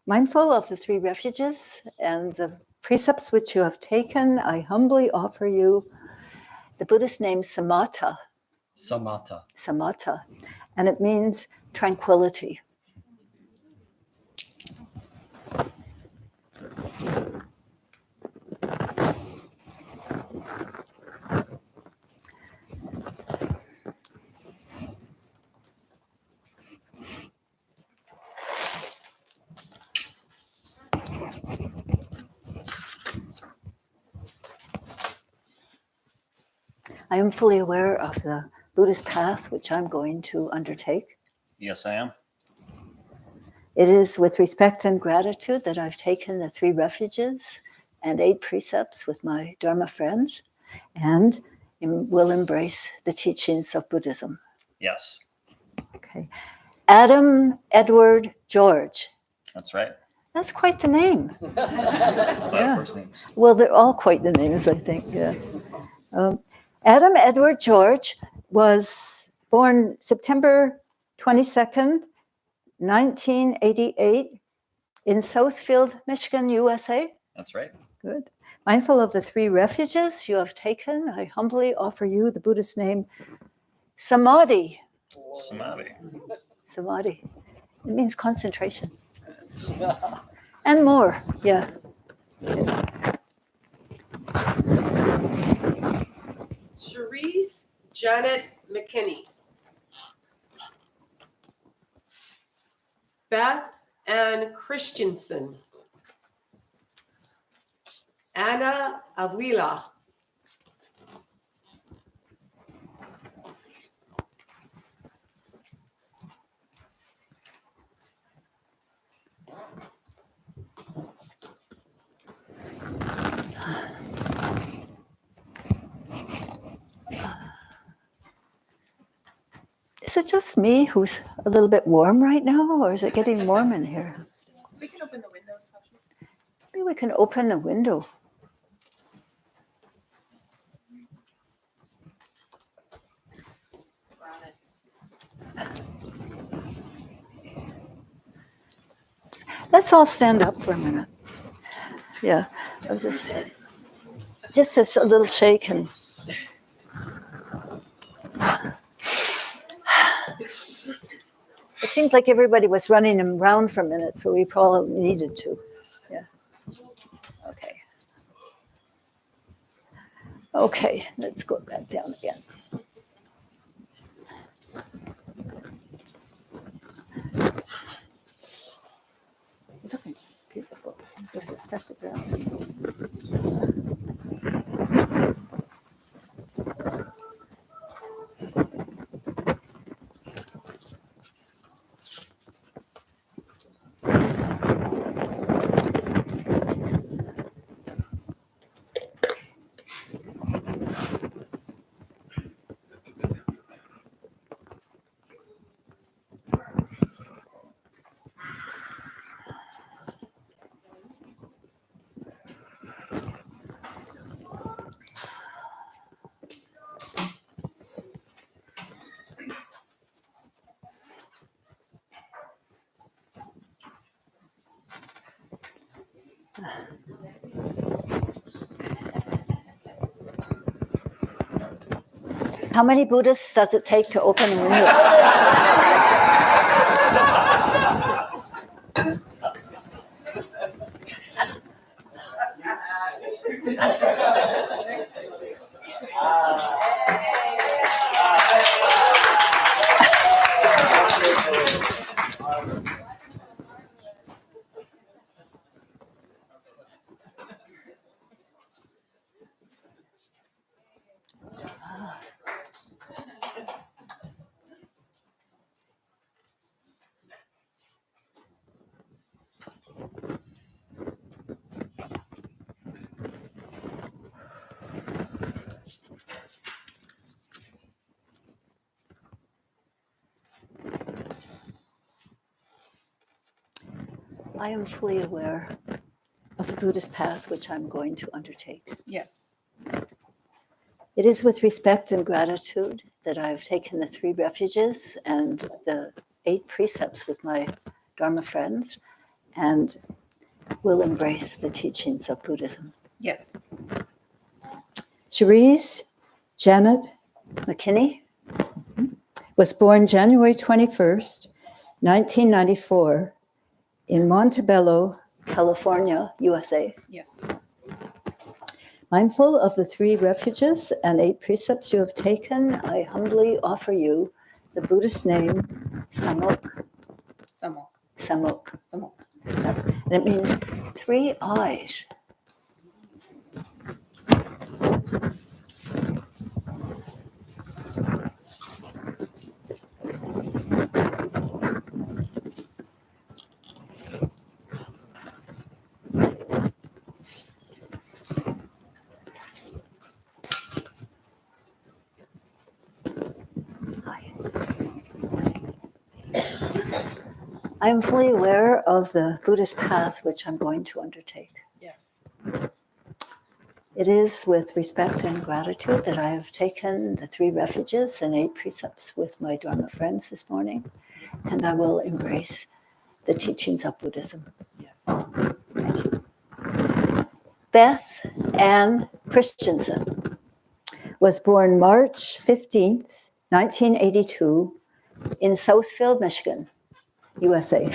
Mindful of the 3 refuges and the precepts which you have taken, I humbly offer you the Buddhist name Samatha. Samatha. Samatha. And it means tranquility. I am fully aware of the Buddhist path which I'm going to undertake. Yes, I am. It is with respect and gratitude that I've taken the 3 refuges and 8 precepts with my Dharma friends and will embrace the teachings of Buddhism. Yes. Okay. Adam Edward George. That's right. That's quite the name. A lot of first names. Well, they're all quite the names, I think. Yeah. Adam Edward George was born September 22nd, 1988 in Southfield, Michigan, USA. That's right. Good. Mindful of the 3 refuges you have taken, I humbly offer you the Buddhist name Samadhi. Samadhi. Samadhi. It means concentration. And more, yeah. Cherise Janet McKinney. Beth Ann Christensen. Anna Avila. Is it just me who's a little bit warm right now, or is it getting warm in here? We can open the windows. Maybe we can open the window. Let's all stand up for a minute. Yeah, I'll just a little shake and. It seems like everybody was running around for a minute, so we probably needed to. Yeah. Okay. Okay, let's go back down again. Looking beautiful. This is special dress. How many Buddhists does it take to open a window? I am fully aware of the Buddhist path which I'm going to undertake. Yes. It is with respect and gratitude that I've taken the 3 refuges and the 8 precepts with my Dharma friends and will embrace the teachings of Buddhism. Yes. Cherise Janet McKinney was born January 21st, 1994 in Montebello, California, USA. Yes. Mindful of the 3 refuges and 8 precepts you have taken, I humbly offer you the Buddhist name Samok. Samok. Samok. Samok. And it means 3 eyes. I am fully aware of the Buddhist path which I'm going to undertake. Yes. It is with respect and gratitude that I have taken the 3 refuges and 8 precepts with my Dharma friends this morning, and I will embrace the teachings of Buddhism. Yes. Thank you. Beth Ann Christensen was born March 15th, 1982 in Southfield, Michigan, USA.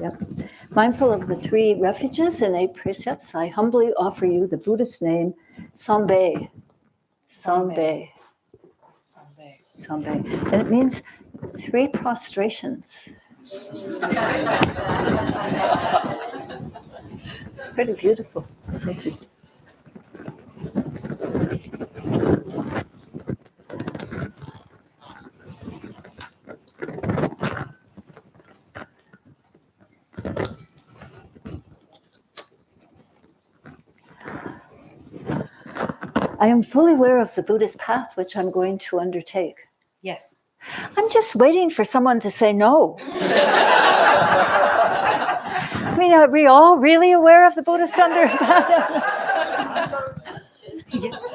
Yep. Mindful of the 3 refuges and 8 precepts, I humbly offer you the Buddhist name Sambe. Sambe. Sambe. Sambe. And it means 3 prostrations. Pretty beautiful. Thank you. I am fully aware of the Buddhist path which I'm going to undertake. Yes. I'm just waiting for someone to say no. I mean, are we all really aware of the Buddhist path? Yes.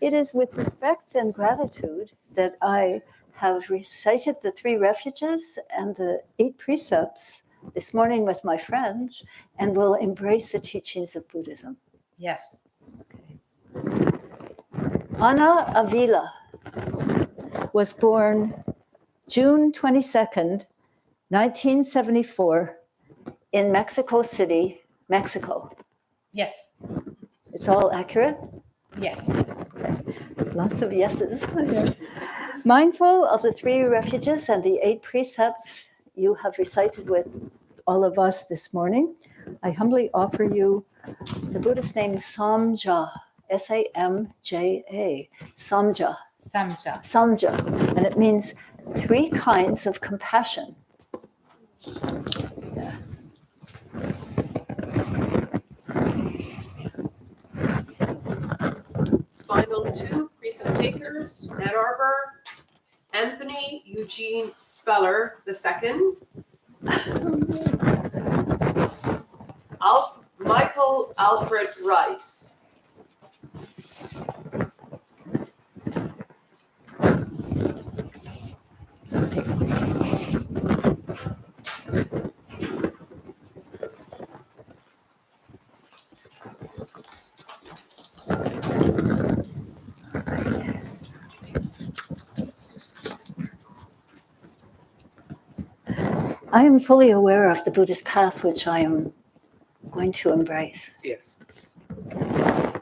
It is with respect and gratitude that I have recited the 3 refuges and the 8 precepts this morning with my friends and will embrace the teachings of Buddhism. Yes. Ana Avila was born June 22nd, 1974, in Mexico City, Mexico. Yes. It's all accurate? Yes. Lots of yeses. Mindful of the 3 refuges and the 8 precepts you have recited with all of us this morning, I humbly offer you the Buddhist name Samja, S-A-M-J-A, Samja. Samja. Samja, and it means 3 kinds of compassion. Yeah. Final 2 precept takers, Ann Arbor, Anthony Eugene Speller II, Michael Alfred Rice. I am fully aware of the Buddhist path which I am going to embrace. Yes.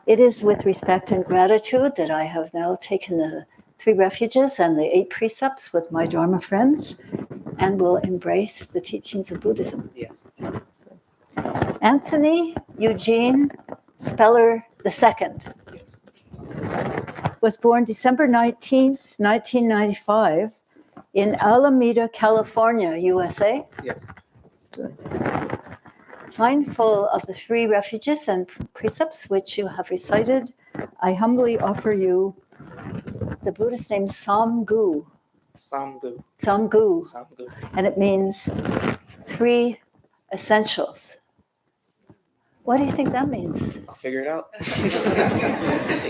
It is with respect and gratitude that I have now taken the 3 refuges and the 8 precepts with my Dharma friends and will embrace the teachings of Buddhism. Yes. Anthony Eugene Speller II Yes. was born December 19th, 1995 in Alameda, California, USA. Yes. Mindful of the 3 refuges and precepts which you have recited, I humbly offer you the Buddhist name Samgu. Samgu. Samgu. Samgu. And it means 3 essentials. What do you think that means? I'll figure it out.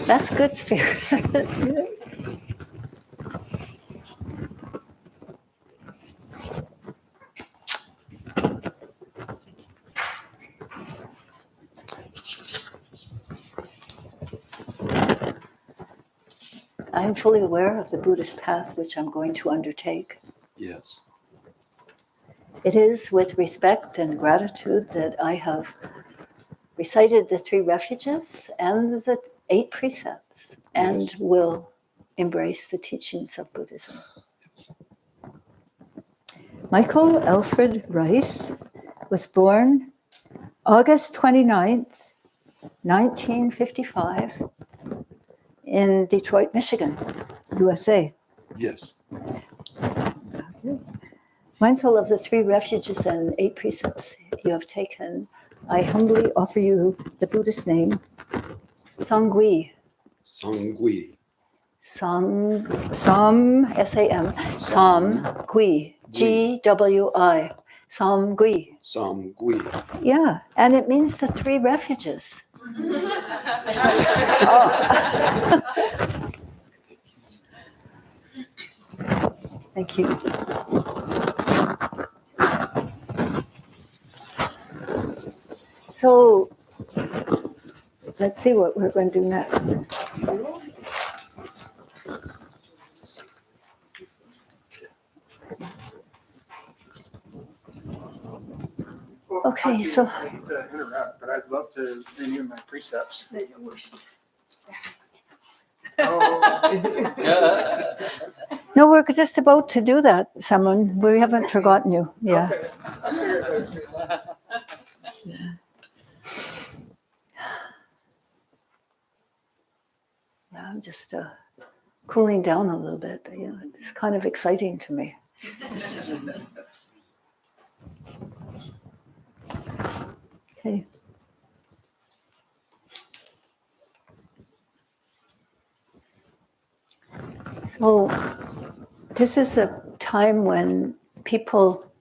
That's good spirit. I am fully aware of the Buddhist path which I'm going to undertake. Yes. It is with respect and gratitude that I have recited the 3 refuges and the 8 precepts and Yes. will embrace the teachings of Buddhism. Yes. Michael Alfred Rice was born August 29th, 1955 in Detroit, Michigan, USA. Yes. Mindful of the 3 refuges and 8 precepts you have taken, I humbly offer you the Buddhist name, Sangui. Sangui. Sam, S-A-M, Samgui, G-W-I, Samgui. Sangui. Yeah, and it means the 3 refuges. Oh. Thank you. So let's see what we're going to do next. Okay, so I hate to interrupt, but I'd love to renew my precepts. no, we're just about to do that, someone. We haven't forgotten you. Yeah. Okay. I figured that was it. Yeah, I'm just cooling down a little bit. You know, it's kind of exciting to me. Okay. So this is a time when people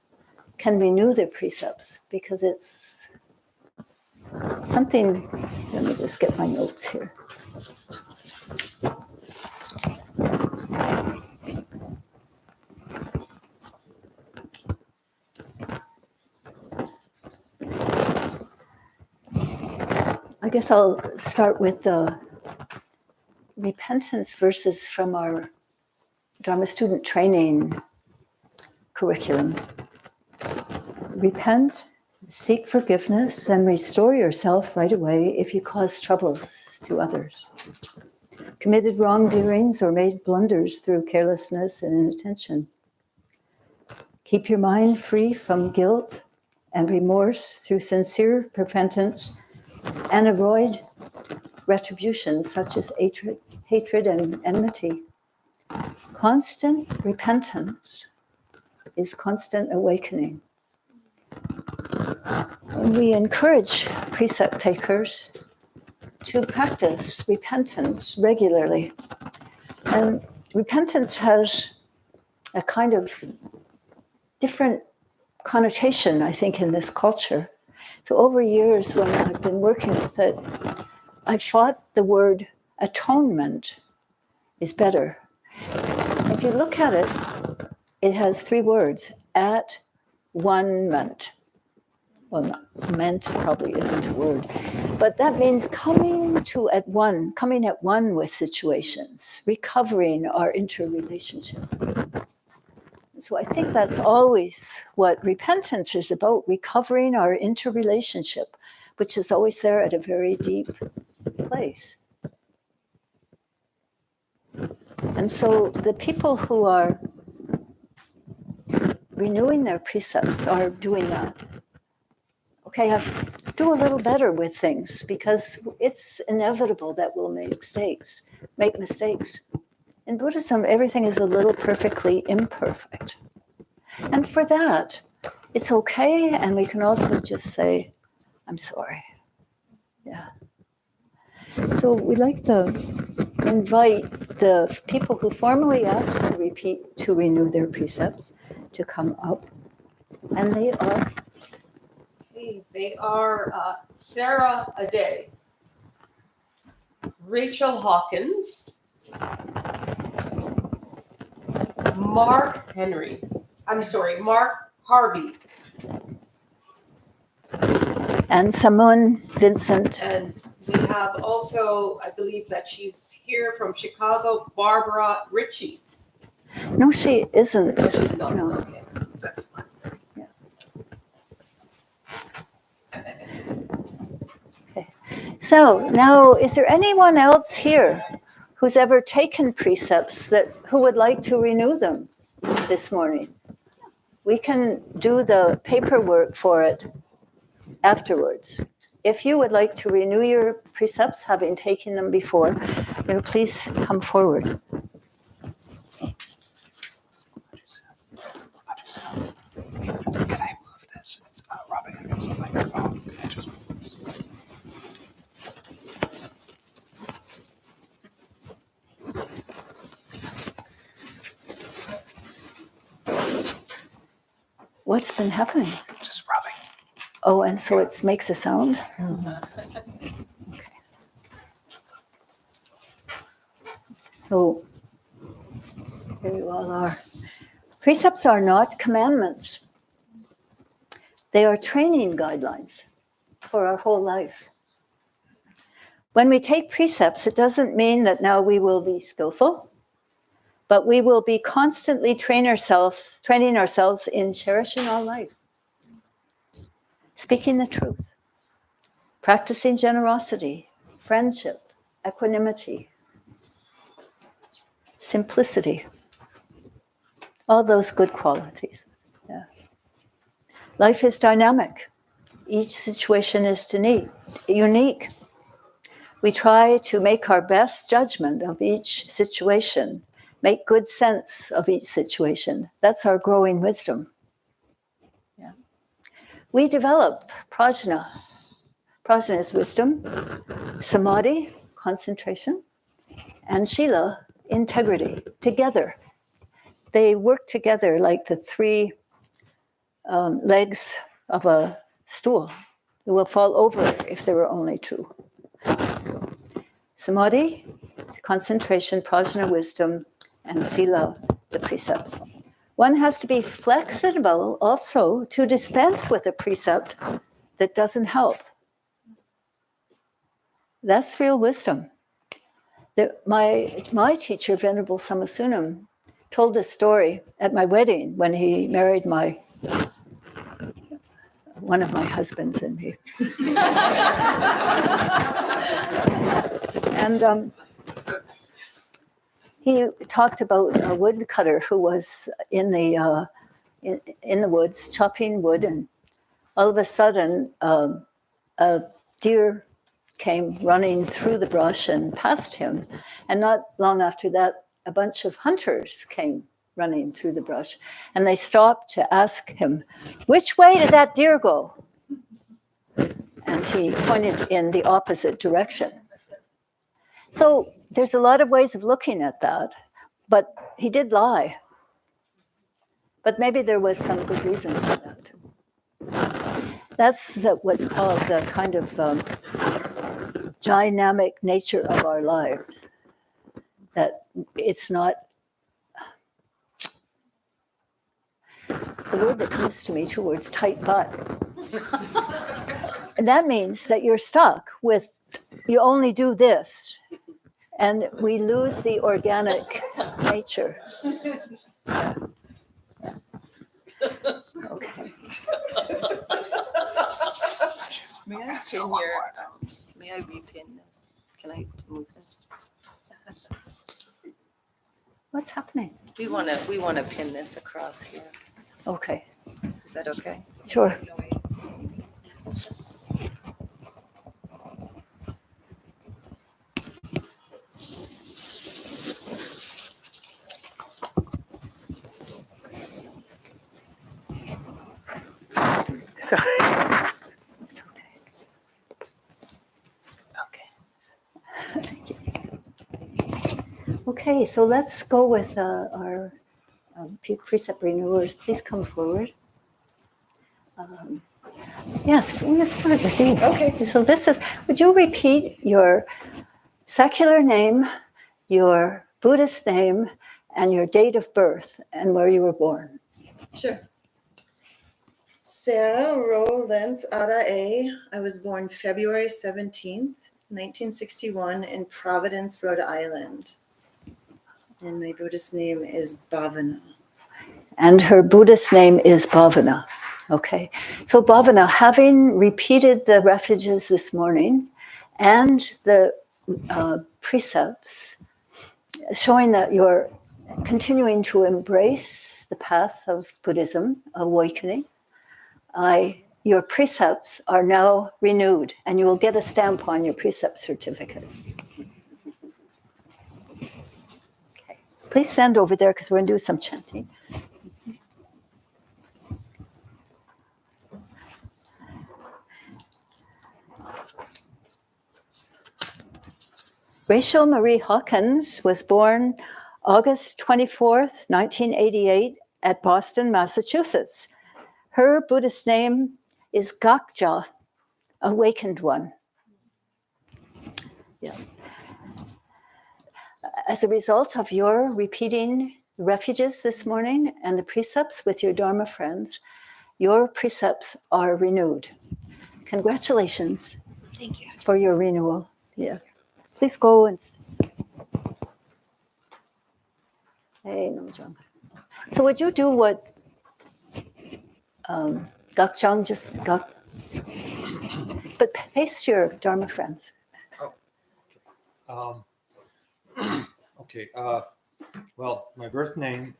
can renew their precepts because it's something. Let me just get my notes here. I guess I'll start with the repentance verses from our Dharma student training curriculum. Repent, seek forgiveness, and restore yourself right away if you cause troubles to others. Committed wrongdoings or made blunders through carelessness and inattention. Keep your mind free from guilt and remorse through sincere repentance, and avoid retribution such as hatred and enmity. Constant repentance is constant awakening. And we encourage precept takers to practice repentance regularly. And repentance has a kind of different connotation, I think, in this culture. So over years, when I've been working with it, I thought the word atonement is better. If you look at it, it has 3 words: at one ment. Well, not, meant probably isn't a word, but that means coming at one with situations, recovering our interrelationship. So I think that's always what repentance is about, recovering our interrelationship, which is always there at a very deep place. And so the people who are renewing their precepts are doing that. Okay, do a little better with things, because it's inevitable that we'll make mistakes. In Buddhism, everything is a little perfectly imperfect. And for that, it's okay, and we can also just say, I'm sorry. Yeah. So we'd like to invite the people who formally asked to renew their precepts to come up. And they are? They are Sarah Ade, Rachel Hawkins, Mark Harvey. And Simone Vincent. And we have also, I believe that she's here from Chicago, Barbara Ritchie. No, she isn't. No, she's not. No. Okay, that's fine. Yeah. Okay. So now, is there anyone else here who's ever taken precepts who would like to renew them this morning? We can do the paperwork for it afterwards. If you would like to renew your precepts, having taken them before, please come forward. Can I move this? It's rubbing against the microphone. Can I just move this? What's been happening? Just rubbing. Oh, and so it makes a sound? Okay. So, here you all are. Precepts are not commandments. They are training guidelines for our whole life. When we take precepts, it doesn't mean that now we will be skillful, but we will be constantly training ourselves in cherishing our life, speaking the truth, practicing generosity, friendship, equanimity, simplicity, all those good qualities. Yeah. Life is dynamic. Each situation is unique. We try to make our best judgment of each situation, make good sense of each situation. That's our growing wisdom. Yeah. We develop prajna. Prajna is wisdom, samadhi, concentration, and shila, integrity, together. They work together like the 3 legs of a stool. It will fall over if there were only 2. So, samadhi, concentration, prajna, wisdom, and sila, the precepts. One has to be flexible also to dispense with a precept that doesn't help. That's real wisdom. My teacher, Venerable Samasunam, told a story at my wedding when he married one of my husbands and me. And he talked about a woodcutter who was in the woods chopping wood, and all of a sudden a deer came running through the brush and past him. And not long after that, a bunch of hunters came running through the brush. And they stopped to ask him, which way did that deer go? And he pointed in the opposite direction. So there's a lot of ways of looking at that, but he did lie. But maybe there was some good reasons for that too. That's what's called the kind of dynamic nature of our lives. That it's not, the word that comes to me, 2 words, tight butt. And that means that you're stuck with, you only do this. And we lose the organic nature. Okay. May I pin your, may I repin this? Can I move this? What's happening? We want to pin this across here. Okay, Is that okay? sure. Sorry. It's okay. Okay. Thank you. Okay, so let's go with our precept renewers. Please come forward. Yes, we'll start with you. Okay. So this is, would you repeat your secular name, your Buddhist name, and your date of birth and where you were born? Sure. Sarah Rowlands Ada A. I was born February 17th, 1961 in Providence, Rhode Island. And my Buddhist name is Bhavana. And her Buddhist name is Bhavana. Okay. So Bhavana, having repeated the refuges this morning and the precepts, showing that you're continuing to embrace the path of Buddhism, awakening, your precepts are now renewed, and you will get a stamp on your precept certificate. Okay. Please stand over there because we're going to do some chanting. Rachel Marie Hawkins was born August 24th, 1988 at Boston, Massachusetts. Her Buddhist name is Gakja, awakened one. Yeah. As a result of your repeating the refuges this morning and the precepts with your Dharma friends, your precepts are renewed. Congratulations. Thank you. For your renewal. Yeah. Please go and. Hey, Namjang. So would you do what Gakchang just got? But face your Dharma friends. Okay. Well, my birth name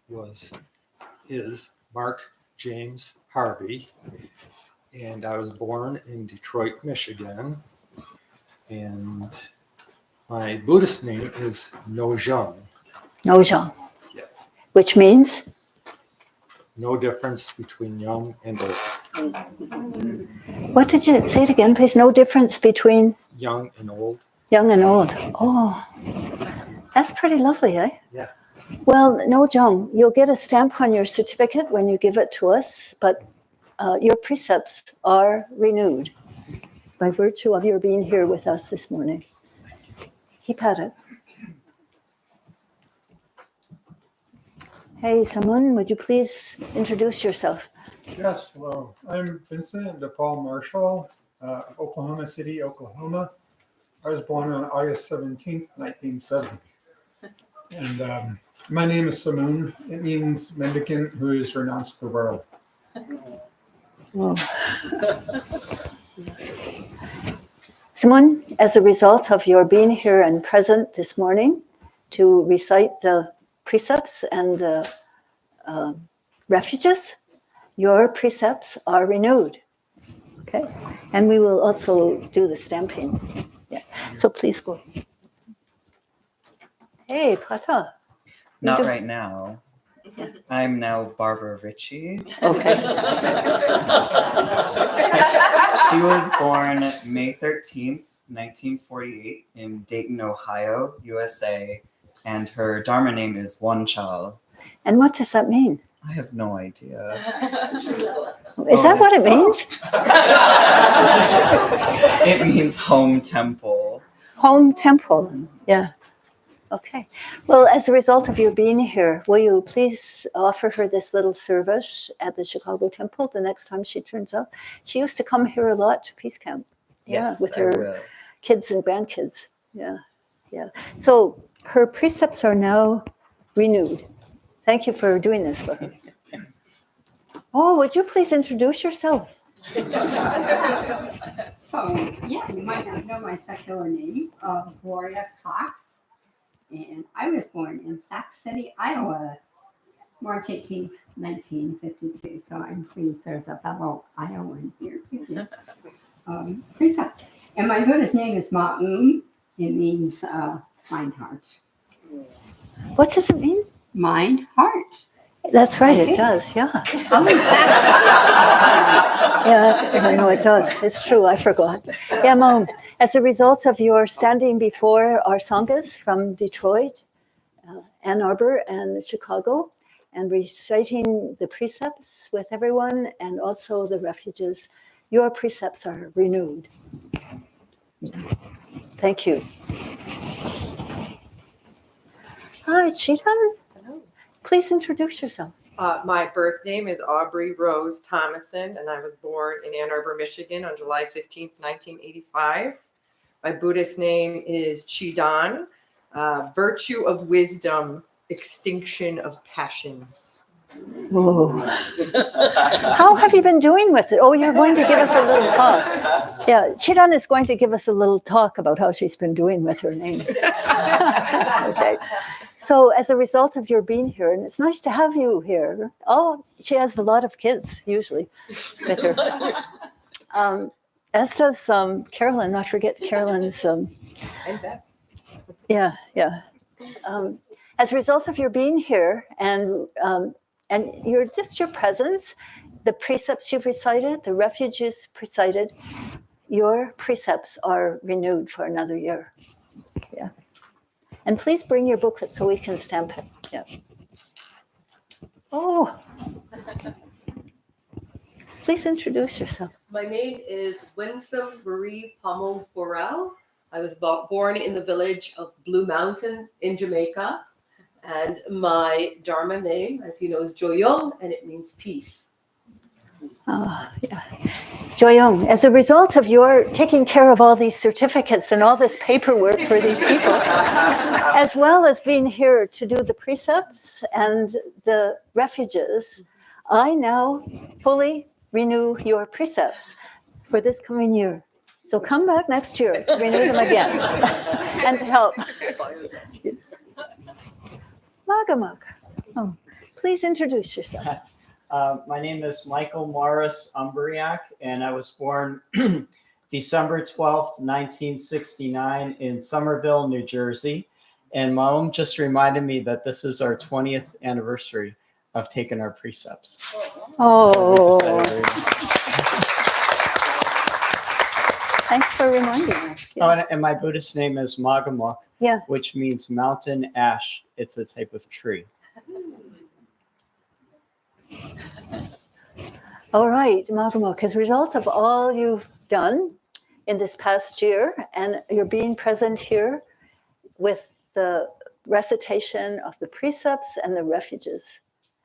is Mark James Harvey, and I was born in Detroit, Michigan. And my Buddhist name is Nojang. Nojang. Yeah. Which means? No difference between young and old. What did you say it again, please? No difference between Young and old. Young and old. Oh, that's pretty lovely, eh? Yeah. Well, Nojang, you'll get a stamp on your certificate when you give it to us, but your precepts are renewed by virtue of your being here with us this morning. Keep at it. Hey, Samun, would you please introduce yourself? Yes, well, I'm Vincent DePaul Marshall of Oklahoma City, Oklahoma. I was born on August 17th, 1970. And my name is Samun. It means mendicant who has renounced the world. Whoa. Simon, as a result of your being here and present this morning to recite the precepts and the refuges, your precepts are renewed. Okay, and we will also do the stamping. Yeah, so please go. Hey, Pata. Not right now. Yeah. I'm now Barbara Ritchie. Okay. She was born May 13th, 1948 in Dayton, Ohio, USA, and her Dharma name is Wanchal. And what does that mean? I have no idea. Is that what it means? It means home temple. Home temple. Yeah. Okay. Well, as a result of your being here, will you please offer her this little service at the Chicago Temple the next time she turns up? She used to come here a lot to Peace Camp. Yes, with I her will. kids and grandkids. Yeah. Yeah. So her precepts are now renewed. Thank you for doing this for her. Oh, would you please introduce yourself? So, yeah, you might not know my secular name, Gloria Cox. And I was born in Sac City, Iowa, March 18th, 1952. So I'm pleased there's a fellow Iowan here too. Precepts. And my Buddhist name is Ma'um. It means mind heart. What does it mean? Mind heart. That's right, Okay. it does, yeah. Oh, Yeah, I know it does. It's true, I forgot. Yeah, Mom, as a result of your standing before our Sanghas from Detroit, Ann Arbor, and Chicago, and reciting the precepts with everyone and also the refuges, your precepts are renewed. Thank you. Hi, Chetan. Hello. Please introduce yourself. My birth name is Aubrey Rose Thomason, and I was born in Ann Arbor, Michigan on July 15th, 1985. My Buddhist name is Chidan, virtue of wisdom, extinction of passions. Whoa. How have you been doing with it? Oh, you're going to give us a little talk. Yeah, Chidan is going to give us a little talk about how she's been doing with her name. Okay. So as a result of your being here, and it's nice to have you here. Oh, she has a lot of kids, usually, with her. As does Carolyn. I forget Carolyn's. And Beth. Yeah. As a result of your being here and your presence, the precepts you've recited, the refuges recited, your precepts are renewed for another year. Yeah. And please bring your booklet so we can stamp it. Yeah. Oh. Please introduce yourself. My name is Winsome Marie Pommels Borrell. I was born in the village of Blue Mountain in Jamaica. And my Dharma name, as you know, is Joyong, and it means peace. Yeah. Joyong, as a result of your taking care of all these certificates and all this paperwork for these people, as well as being here to do the precepts and the refuges, I now fully renew your precepts for this coming year. So come back next year to renew them again and to help. Magamuk. Oh, please introduce yourself. My name is Michael Morris Umbriak, and I was born December 12th, 1969 in Somerville, New Jersey. And Mom just reminded me that this is our 20th anniversary of taking our precepts. Oh. Thanks for reminding me. Yeah. Oh, and my Buddhist name is Magamuk, which means mountain ash. It's a type of tree. All right, Magamuk, as a result of all you've done in this past year and you're being present here with the recitation of the precepts and the refuges,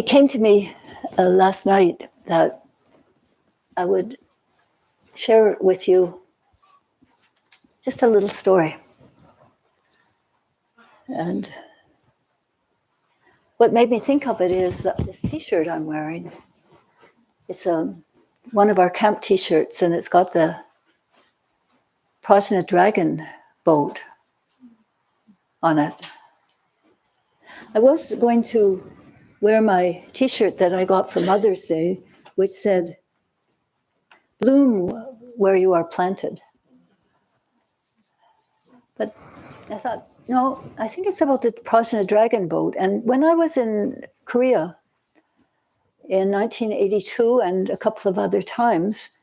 It came to me last night that I would share with you just a little story. And what made me think of it is this t-shirt I'm wearing. It's one of our camp t-shirts, and it's got the Prajna dragon boat on it. I was going to wear my t-shirt that I got for Mother's Day, which said, "Bloom where you are planted." But I thought, no, I think it's about the Prajna dragon boat. And when I was in Korea in 1982 and a couple of other times,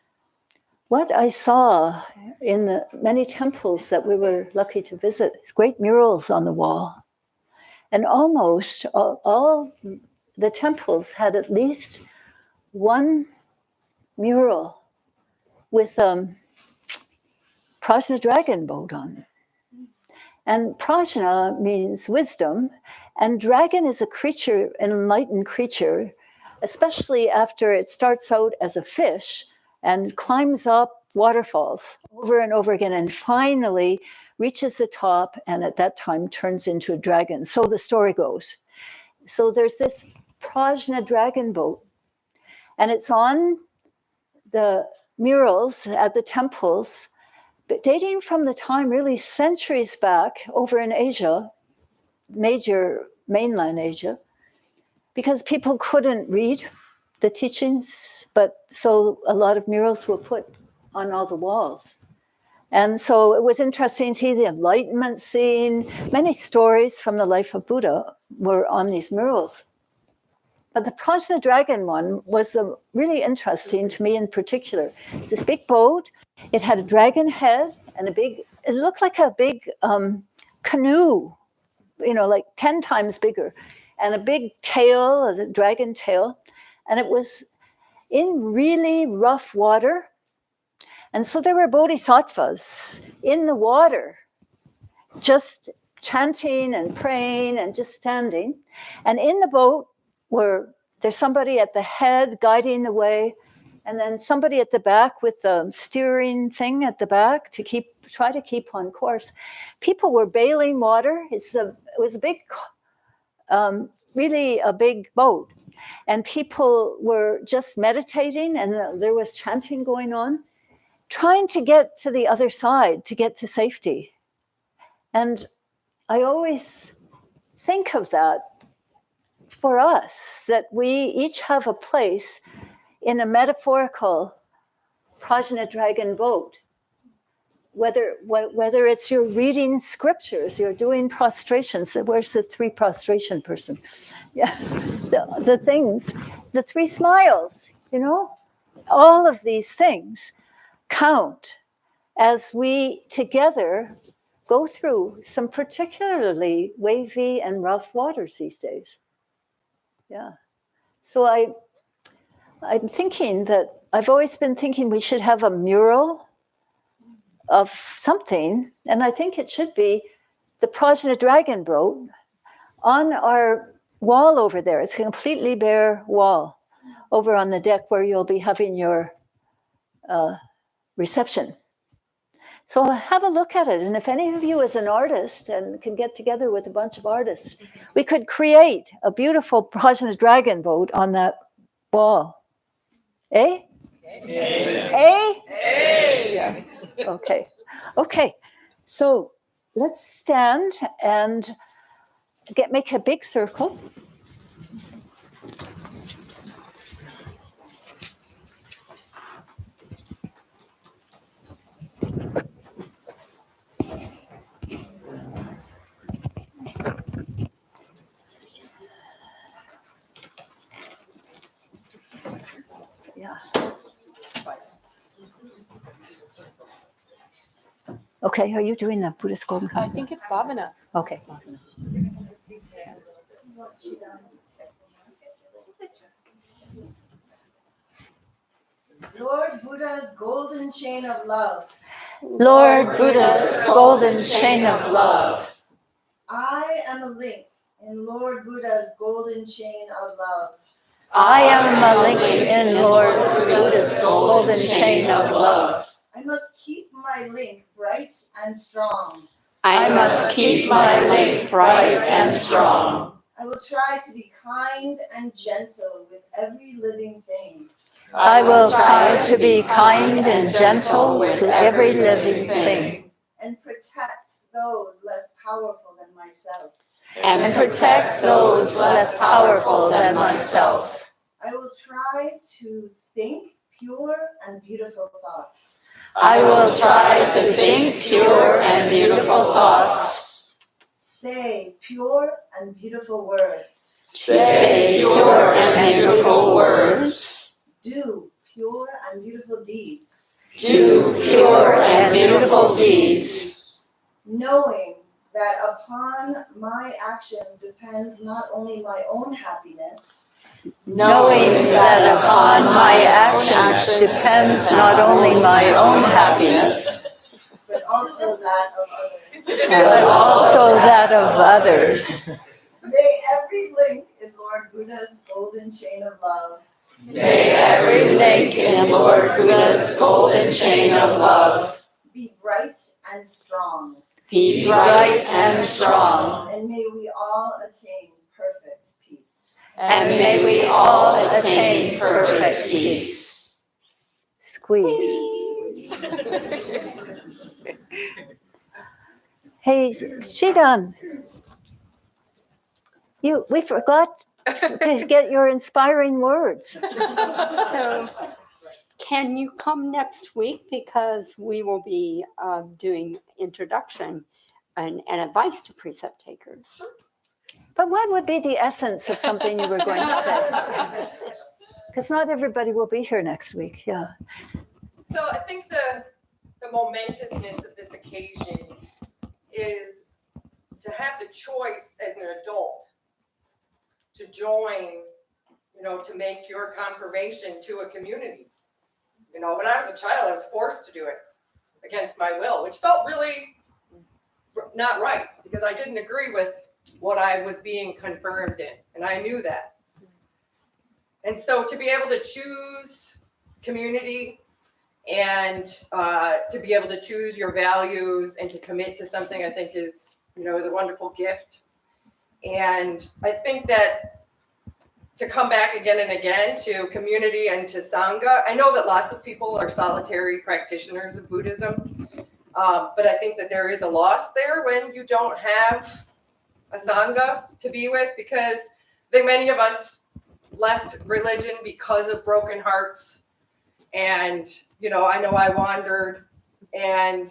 what I saw in the many temples that we were lucky to visit is great murals on the wall. And almost all the temples had at least one mural with Prajna dragon boat on it. And Prajna means wisdom, and dragon is a creature, an enlightened creature, especially after it starts out as a fish and climbs up waterfalls over and over again, and finally reaches the top, and at that time turns into a dragon. So the story goes. So there's this Prajna dragon boat, and it's on the murals at the temples, but dating from the time really centuries back over in Asia, major mainland Asia, because people couldn't read the teachings, but so a lot of murals were put on all the walls. And so it was interesting to see the enlightenment scene. Many stories from the life of Buddha were on these murals. But the Prajna dragon one was really interesting to me in particular. It's this big boat. It had a dragon head and it looked like a big canoe, like 10 times bigger, and a big tail, a dragon tail. And it was in really rough water. And so there were bodhisattvas in the water, just chanting and praying and just standing. And in the boat there's somebody at the head guiding the way, and then somebody at the back with the steering thing at the back to try to keep on course. People were bailing water. It was a big, really a big boat. And people were just meditating, and there was chanting going on, trying to get to the other side, to get to safety. And I always think of that for us, that we each have a place in a metaphorical Prajna dragon boat. Whether it's you're reading scriptures, you're doing prostrations. Where's the 3 prostration person? Yeah, the things, the 3 smiles, all of these things count as we together go through some particularly wavy and rough waters these days. Yeah. So I'm thinking that I've always been thinking we should have a mural of something, and I think it should be the Prajna dragon boat on our wall over there. It's a completely bare wall over on the deck where you'll be having your reception. So have a look at it. And if any of you is an artist and can get together with a bunch of artists, we could create a beautiful Prajna dragon boat on that wall. Eh? Eh? Yeah. Okay. So let's stand and make a big circle. Yeah. Okay, are you doing the Buddhist Golden Cup? I think it's Bhavana. Okay. Lord Buddha's golden chain of love. Lord Buddha's golden chain of love. I am a link in Lord Buddha's golden chain of love. I am a link in Lord Buddha's golden chain of love. I must keep my link bright and strong. I must keep my link bright and strong. I will try to be kind and gentle with every living thing. I will try to be kind and gentle to every living thing. And protect those less powerful than myself. And protect those less powerful than myself. I will try to think pure and beautiful thoughts. I will try to think pure and beautiful thoughts. Say pure and beautiful words. Say pure and beautiful words. Do pure and beautiful deeds. Do pure and beautiful deeds. Knowing that upon my actions depends not only my own happiness, Knowing that upon my actions depends not only my own happiness, but also that of others. but also that of others. May every link in Lord Buddha's golden chain of love May every link in Lord Buddha's golden chain of love be bright and strong. be bright and strong. And may we all attain perfect peace. And may we all attain perfect peace. Squeeze. Hey, Shidan, we forgot to get your inspiring words. So, can you come next week, because we will be doing introduction and advice to precept takers. But what would be the essence of something you were going to say? Because not everybody will be here next week. Yeah. So I think the momentousness of this occasion is to have the choice as an adult to join, to make your confirmation to a community. When I was a child, I was forced to do it against my will, which felt really not right because I didn't agree with what I was being confirmed in, and I knew that. And so to be able to choose community and to be able to choose your values and to commit to something, I think is a wonderful gift. And I think that to come back again and again to community and to Sangha, I know that lots of people are solitary practitioners of Buddhism, but I think that there is a loss there when you don't have a Sangha to be with, because I think many of us left religion because of broken hearts. And, I know I wandered, and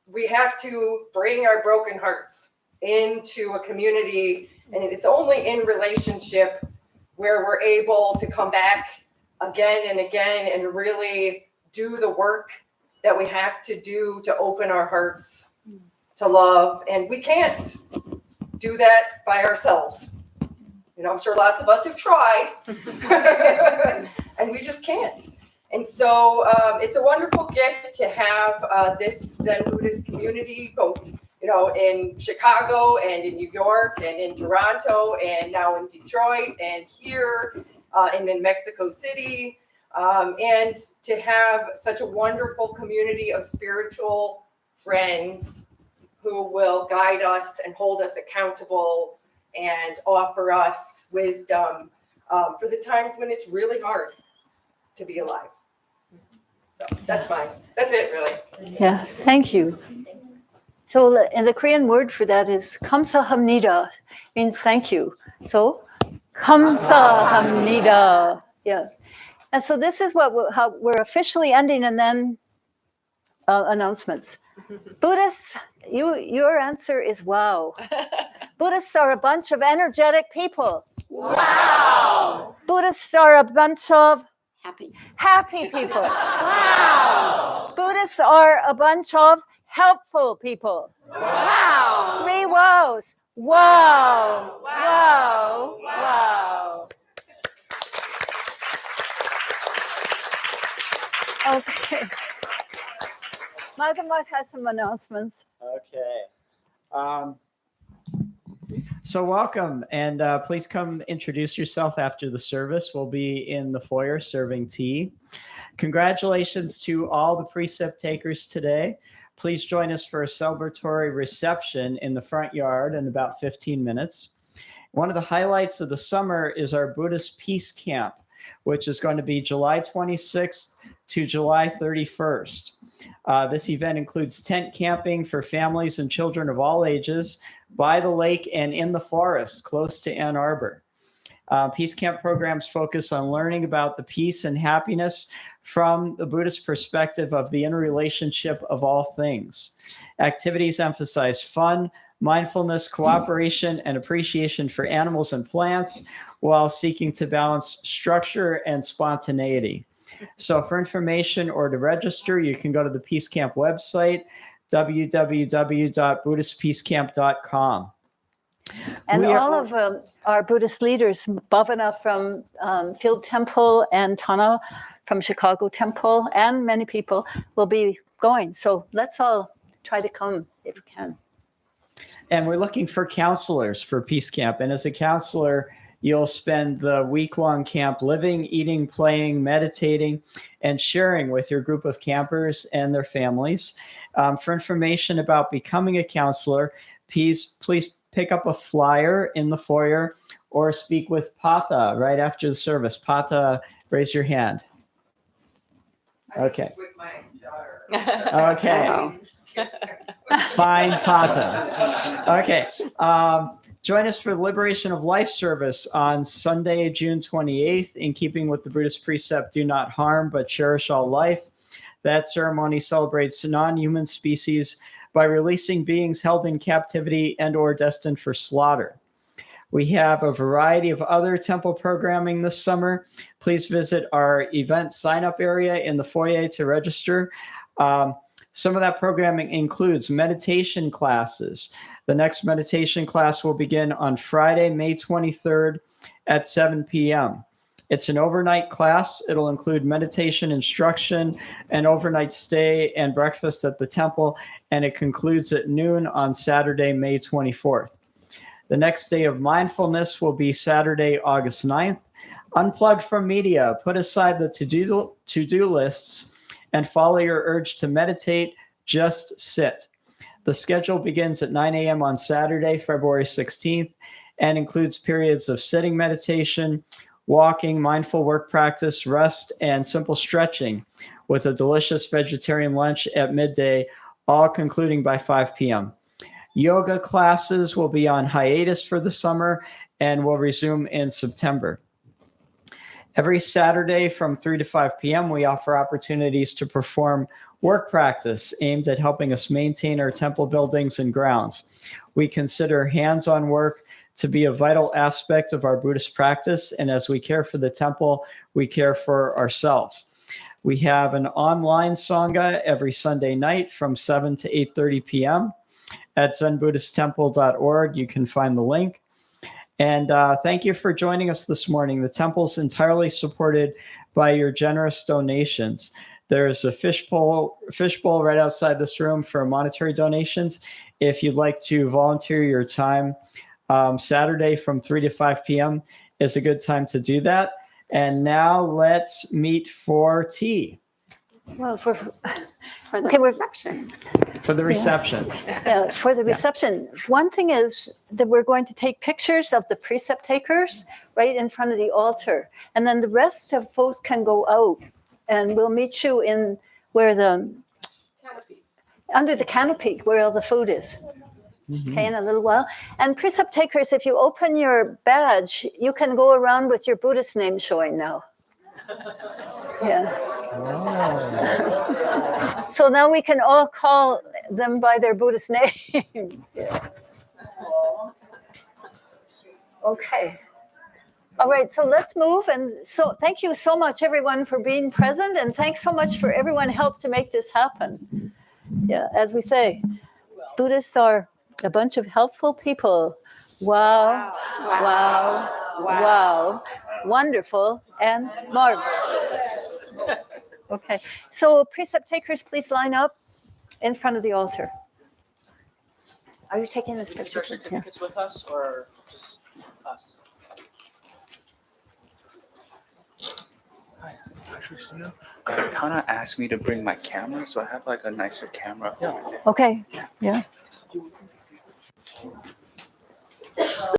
we have to bring our broken hearts into a community, and it's only in relationship where we're able to come back again and again and really do the work that we have to do to open our hearts to love. And we can't do that by ourselves. I'm sure lots of us have tried and we just can't. And so it's a wonderful gift to have this Zen Buddhist community, both in Chicago and in New York and in Toronto and now in Detroit and here and in Mexico City, and to have such a wonderful community of spiritual friends who will guide us and hold us accountable and offer us wisdom for the times when it's really hard to be alive. So that's it really. Yeah, thank you. So, and the Korean word for that is 감사합니다, means thank you. So, 감사합니다. Yeah. And so this is how we're officially ending, and then announcements. Buddhists, your answer is wow. Buddhists are a bunch of energetic people. Wow. Buddhists are a bunch of happy people. Wow. Buddhists are a bunch of helpful people. Wow. 3 wows. Wow. Wow. Wow. Okay. Magamat has some announcements. Okay. So welcome, and please come introduce yourself after the service. We'll be in the foyer serving tea. Congratulations to all the precept takers today. Please join us for a celebratory reception in the front yard in about 15 minutes. One of the highlights of the summer is our Buddhist Peace Camp, which is going to be July 26th to July 31st. This event includes tent camping for families and children of all ages by the lake and in the forest close to Ann Arbor. Peace Camp programs focus on learning about the peace and happiness from the Buddhist perspective of the interrelationship of all things. Activities emphasize fun, mindfulness, cooperation, and appreciation for animals and plants while seeking to balance structure and spontaneity. So for information or to register, you can go to the Peace Camp website, www.buddhistpeacecamp.com. And all of our Buddhist leaders, Bhavana from Field Temple and Tana from Chicago Temple, and many people will be going. So let's all try to come if we can. And we're looking for counselors for Peace Camp. And as a counselor, you'll spend the week-long camp living, eating, playing, meditating, and sharing with your group of campers and their families. For information about becoming a counselor, please pick up a flyer in the foyer or speak with Pata right after the service. Pata, raise your hand. Okay. With my daughter. Okay. Fine, Pata. Okay. Join us for the Liberation of Life service on Sunday, June 28th, in keeping with the Buddhist precept, do not harm, but cherish all life. That ceremony celebrates non-human species by releasing beings held in captivity and or destined for slaughter. We have a variety of other temple programming this summer. Please visit our event sign-up area in the foyer to register. Some of that programming includes meditation classes. The next meditation class will begin on Friday, May 23rd at 7 p.m. It's an overnight class. It'll include meditation instruction, an overnight stay, and breakfast at the temple, and it concludes at noon on Saturday, May 24th. The next day of mindfulness will be Saturday, August 9th. Unplug from media, put aside the to-do lists, and follow your urge to meditate, just sit. The schedule begins at 9 a.m. on Saturday, February 16th, and includes periods of sitting meditation, walking, mindful work practice, rest, and simple stretching, with a delicious vegetarian lunch at midday, all concluding by 5 p.m. Yoga classes will be on hiatus for the summer and will resume in September. Every Saturday from 3 to 5 p.m., we offer opportunities to perform work practice aimed at helping us maintain our temple buildings and grounds. We consider hands-on work to be a vital aspect of our Buddhist practice, and as we care for the temple, we care for ourselves. We have an online Sangha every Sunday night from 7 to 8:30 p.m. at zenbuddhisttemple.org. You can find the link. And thank you for joining us this morning. The temple is entirely supported by your generous donations. There's a fishbowl right outside this room for monetary donations. If you'd like to volunteer your time, Saturday from 3 to 5 p.m. is a good time to do that. And now let's meet for tea. Well, for the reception. For the reception. Yeah, for the reception. One thing is that we're going to take pictures of the precept takers right in front of the altar. And then the rest of folks can go out and we'll meet you in where under the canopy where all the food is. Okay, in a little while. And precept takers, if you open your badge, you can go around with your Buddhist name showing now. Yeah. Oh. So now we can all call them by their Buddhist name. Yeah. Okay. All right, so let's move. And so thank you so much, everyone, for being present. And thanks so much for everyone who helped to make this happen. Yeah, as we say, Buddhists are a bunch of helpful people. Wow, wow, wow. Wonderful and marvelous. Okay, so precept takers, please line up in front of the altar. Are you taking this Is our picture? Yeah. certificates with us or just us? Actually, they kind of asked me to bring my camera, so I have like a nicer camera. Okay. Yeah.